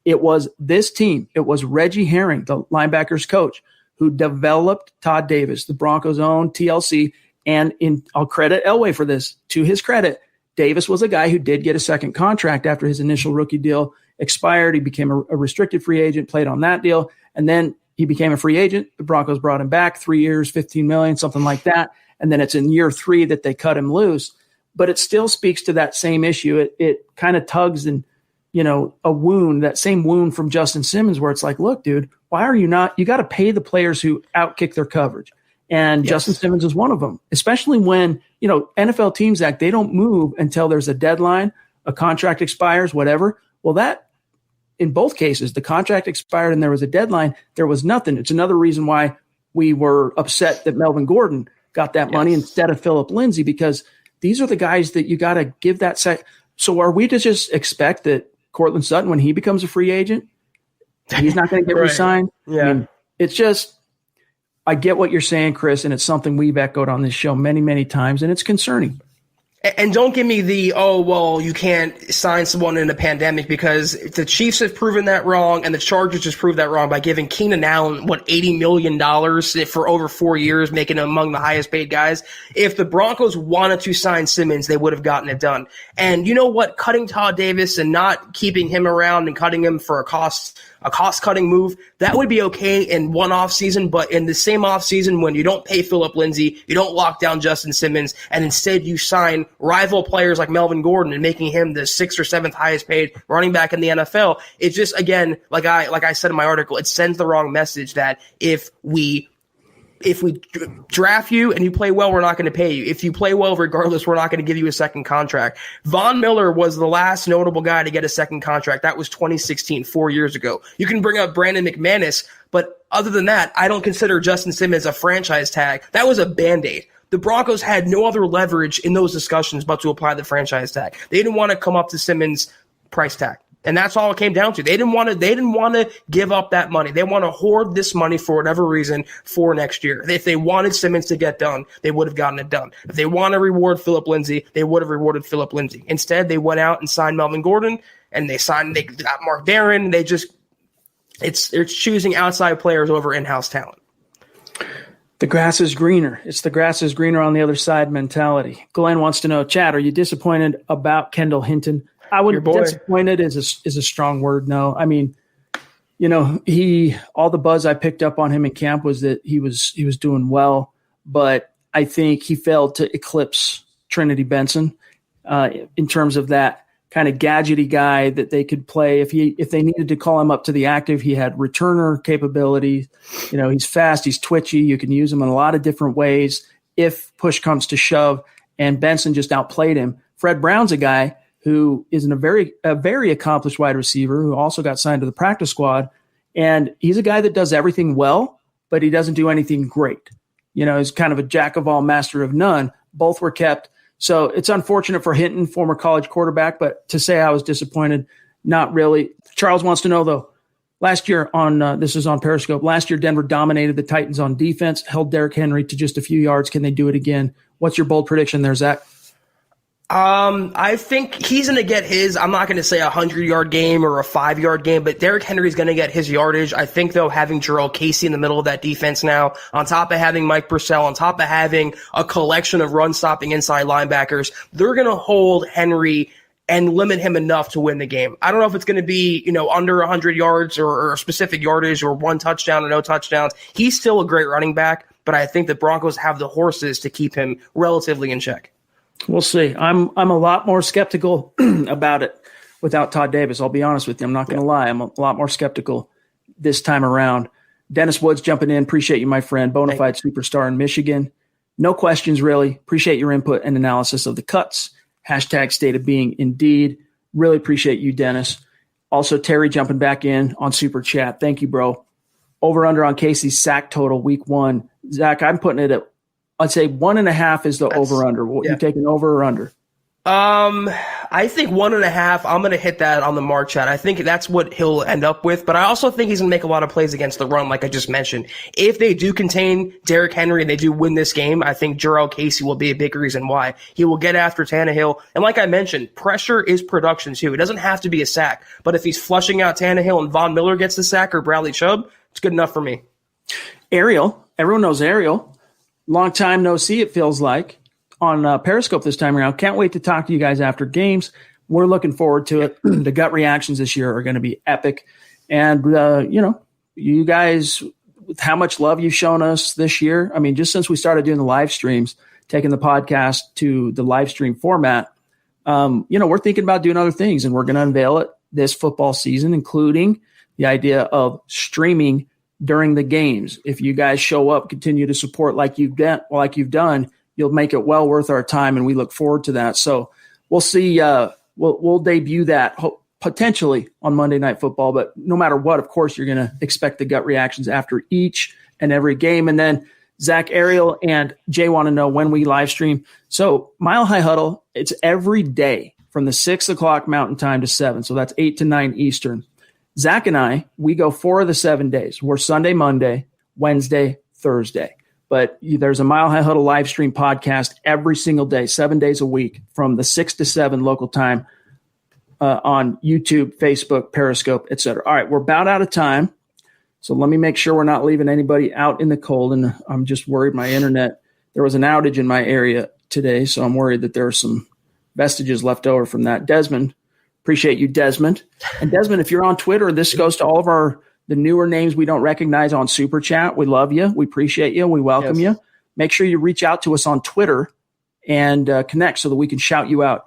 It was this team. It was Reggie Herring, the linebackers coach, who developed Todd Davis, the Broncos' own TLC. And I'll credit Elway for this. To his credit, Davis was a guy who did get a second contract after his initial rookie deal expired. He became a restricted free agent, played on that deal, and then he became a free agent. The Broncos brought him back 3 years, $15 million, something like that. And then it's in year 3 that they cut him loose. But it still speaks to that same issue. It kind of tugs and, a wound, that same wound from Justin Simmons where it's like, look, dude, why are you not – you got to pay the players who outkick their coverage. And yes. Justin Simmons is one of them, especially when, NFL teams act, they don't move until there's a deadline, a contract expires, whatever. Well, that in both cases, the contract expired and there was a deadline, there was nothing. It's another reason why we were upset that Melvin Gordon got that money instead of Phillip Lindsay, because these are the guys that you got to give that set. So are we to just expect that Cortland Sutton, when he becomes a free agent, he's not going to get re-signed? Yeah. I mean, it's just, I get what you're saying, Chris, and it's something we've echoed on this show many, many times, and it's concerning. And don't give me you can't sign someone in a pandemic, because the Chiefs have proven that wrong, and the Chargers just proved that wrong by giving Keenan Allen, $80 million for over 4 years, making him among the highest paid guys. If the Broncos wanted to sign Simmons, they would have gotten it done. And you know what? Cutting Todd Davis and not keeping him around and cutting him for a cost a cost-cutting move, that would be okay in one offseason, but in the same offseason when you don't pay Phillip Lindsay, you don't lock down Justin Simmons, and instead you sign rival players like Melvin Gordon and making him the 6th or 7th highest paid running back in the NFL, it just, again, like I said in my article, it sends the wrong message that if we draft you and you play well, we're not going to pay you. If you play well, regardless, we're not going to give you a second contract. Von Miller was the last notable guy to get a second contract. That was 2016, 4 years ago. You can bring up Brandon McManus, but other than that, I don't consider Justin Simmons a franchise tag. That was a Band-Aid. The Broncos had no other leverage in those discussions but to apply the franchise tag. They didn't want to come up to Simmons' price tag. And that's all it came down to. They didn't want to give up that money. They want to hoard this money for whatever reason for next year. If they wanted Simmons to get done, they would have gotten it done. If they want to reward Phillip Lindsay, they would have rewarded Phillip Lindsay. Instead, they went out and signed Melvin Gordon, and they got Mark Barron. It's choosing outside players over in-house talent. The grass is greener. It's the grass is greener on the other side mentality. Glenn wants to know, Chad, are you disappointed about Kendall Hinton? I would disappointed is a strong word. No, I mean, all the buzz I picked up on him in camp was that he was doing well, but I think he failed to eclipse Trinity Benson in terms of that kind of gadgety guy that they could play if they needed to call him up to the active. He had returner capability. He's fast, he's twitchy. You can use him in a lot of different ways if push comes to shove. And Benson just outplayed him. Fred Brown's a guy who is a very accomplished wide receiver who also got signed to the practice squad. And he's a guy that does everything well, but he doesn't do anything great. He's kind of a jack of all, master of none. Both were kept. So it's unfortunate for Hinton, former college quarterback, but to say I was disappointed, not really. Charles wants to know, though, last year this is on Periscope, last year Denver dominated the Titans on defense, held Derrick Henry to just a few yards. Can they do it again? What's your bold prediction there, Zach? I think he's going to get his, I'm not going to say a 100-yard game or a 5-yard game, but Derrick Henry's going to get his yardage. I think, though, having Jarrell Casey in the middle of that defense now, on top of having Mike Purcell, on top of having a collection of run-stopping inside linebackers, they're going to hold Henry and limit him enough to win the game. I don't know if it's going to be, under 100 yards or specific yardage or one touchdown or no touchdowns. He's still a great running back, but I think the Broncos have the horses to keep him relatively in check. We'll see. I'm a lot more skeptical about it without Todd Davis. I'll be honest with you. I'm not going to lie. I'm a lot more skeptical this time around. Dennis Woods jumping in. Appreciate you, my friend. Bonafide superstar in Michigan. No questions, really. Appreciate your input and analysis of the cuts. Hashtag state of being indeed. Really appreciate you, Dennis. Also, Terry jumping back in on Super Chat. Thank you, bro. Over under on Casey's sack total week 1. Zach, I'm putting it at, I'd say 1.5 is the over-under. What, you taking over or under? I think 1.5. I'm going to hit that on the mark, Chad. I think that's what he'll end up with, but I also think he's going to make a lot of plays against the run, like I just mentioned. If they do contain Derrick Henry and they do win this game, I think Jarrell Casey will be a big reason why. He will get after Tannehill, and like I mentioned, pressure is production too. It doesn't have to be a sack, but if he's flushing out Tannehill and Von Miller gets the sack or Bradley Chubb, it's good enough for me. Ariel, everyone knows Ariel. Long time no see, it feels like, on Periscope this time around. Can't wait to talk to you guys after games. We're looking forward to it. The gut reactions this year are going to be epic. And, you guys, with how much love you've shown us this year, I mean, just since we started doing the live streams, taking the podcast to the live stream format, we're thinking about doing other things, and we're going to unveil it this football season, including the idea of streaming during the games. If you guys show up, continue to support like you've done, you'll make it well worth our time, and we look forward to that. So we'll see. We'll debut that potentially on Monday Night Football, but no matter what, of course, you're going to expect the gut reactions after each and every game. And then Zach, Ariel, and Jay want to know when we live stream. So Mile High Huddle, it's every day from the 6 o'clock Mountain Time to 7. So that's 8 to 9 Eastern. Zach and I, we go 4 of the 7 days. We're Sunday, Monday, Wednesday, Thursday. But there's a Mile High Huddle live stream podcast every single day, 7 days a week, from the 6 to 7 local time on YouTube, Facebook, Periscope, etc. All right, we're about out of time. So let me make sure we're not leaving anybody out in the cold. And I'm just worried my internet, there was an outage in my area today, so I'm worried that there are some vestiges left over from that. Desmond, Appreciate you, Desmond. And Desmond, if you're on Twitter, this goes to all of the newer names we don't recognize on Super Chat. We love you. We appreciate you. We welcome you. Make sure you reach out to us on Twitter and connect so that we can shout you out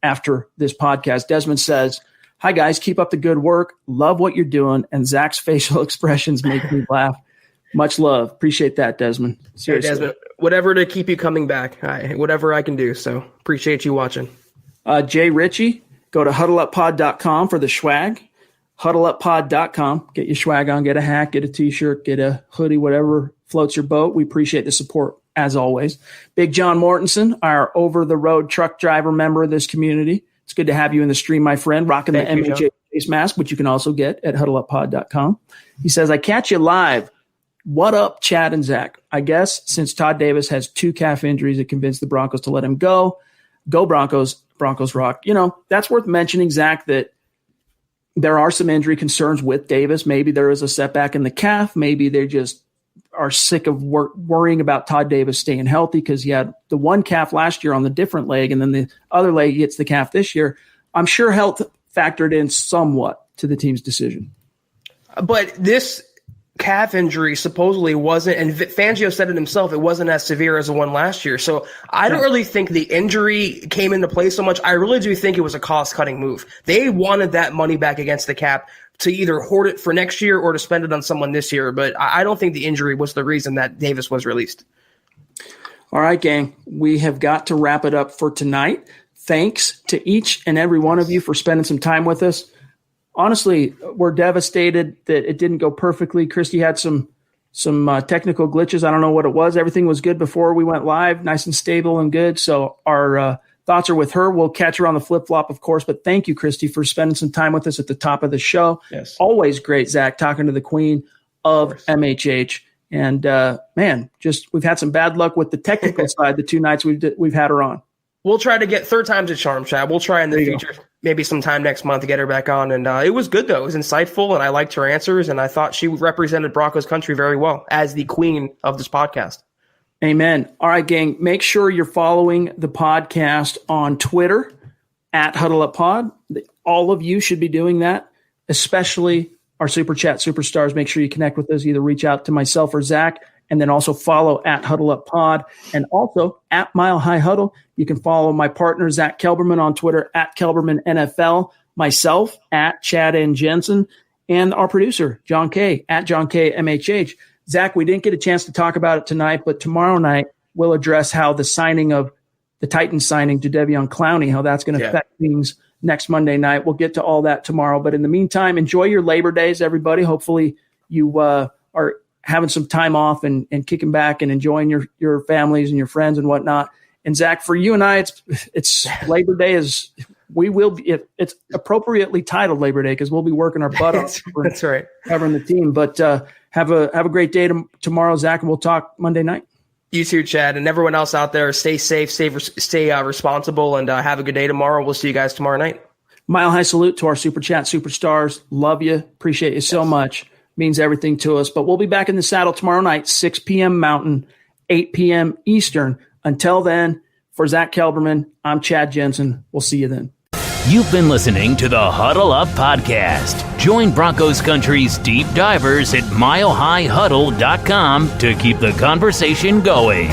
after this podcast. Desmond says, "Hi, guys. Keep up the good work. Love what you're doing. And Zach's facial expressions make me laugh. Much love." Appreciate that, Desmond. Seriously. Hey, Desmond, whatever to keep you coming back. Whatever I can do. So appreciate you watching. Jay Ritchie, go to huddleuppod.com for the swag. Huddleuppod.com. Get your swag on. Get a hat, get a T-shirt, get a hoodie, whatever floats your boat. We appreciate the support, as always. Big John Mortensen, our over-the-road truck driver member of this community. It's good to have you in the stream, my friend, rocking the MHA face mask, which you can also get at huddleuppod.com. He says, "I catch you live. What up, Chad and Zach? I guess since Todd Davis has 2 calf injuries, it convinced the Broncos to let him go. Go Broncos. Broncos rock." That's worth mentioning, Zach, that there are some injury concerns with Davis. Maybe there is a setback in the calf. Maybe they just are sick of worrying about Todd Davis staying healthy because he had the one calf last year on the different leg, and then the other leg gets the calf this year. I'm sure health factored in somewhat to the team's decision. But this calf injury supposedly wasn't, and Fangio said it himself, it wasn't as severe as the one last year. So I don't really think the injury came into play so much. I really do think it was a cost-cutting move. They wanted that money back against the cap to either hoard it for next year or to spend it on someone this year. But I don't think the injury was the reason that Davis was released. All right, gang, we have got to wrap it up for tonight. Thanks to each and every one of you for spending some time with us. Honestly, we're devastated that it didn't go perfectly. Kristie had some technical glitches. I don't know what it was. Everything was good before we went live, nice and stable and good. So our thoughts are with her. We'll catch her on the flip-flop, of course. But thank you, Kristie, for spending some time with us at the top of the show. Yes. Always great, Zach, talking to the queen of MHH. And, man, we've had some bad luck with the technical side the 2 nights we've had her on. We'll try to get third time's a charm, Chad. We'll try in the future, maybe sometime next month to get her back on. And it was good, though. It was insightful, and I liked her answers, and I thought she represented Broncos country very well as the queen of this podcast. Amen. All right, gang, make sure you're following the podcast on Twitter at HuddleUpPod. All of you should be doing that, especially our Super Chat superstars. Make sure you connect with us. Either reach out to myself or Zach, and then also follow at HuddleUpPod and also at Mile High Huddle. You can follow my partner, Zack Kelberman, on Twitter at Kelberman NFL, myself at Chad and Jensen, and our producer, John K, at John K MHH. Zach, we didn't get a chance to talk about it tonight, but tomorrow night we'll address how the signing of the Titans signing to Jadeveon Clowney, how that's going to affect things next Monday night. We'll get to all that tomorrow. But in the meantime, enjoy your Labor Days, everybody. Hopefully you are having some time off and kicking back and enjoying your families and your friends and whatnot. And Zach, for you and I, it's Labor Day it's appropriately titled Labor Day because we'll be working our butt off. That's right. Covering the team. But have a great day tomorrow, Zach, and we'll talk Monday night. You too, Chad, and everyone else out there. Stay safe, stay responsible, and have a good day tomorrow. We'll see you guys tomorrow night. Mile high salute to our Super Chat superstars. Love you. Appreciate you so much. Means everything to us. But we'll be back in the saddle tomorrow night, 6 p.m. Mountain, 8 p.m. Eastern. Until then, for Zack Kelberman, I'm Chad Jensen. We'll see you then. You've been listening to the Huddle Up Podcast. Join Broncos Country's deep divers at milehighhuddle.com to keep the conversation going.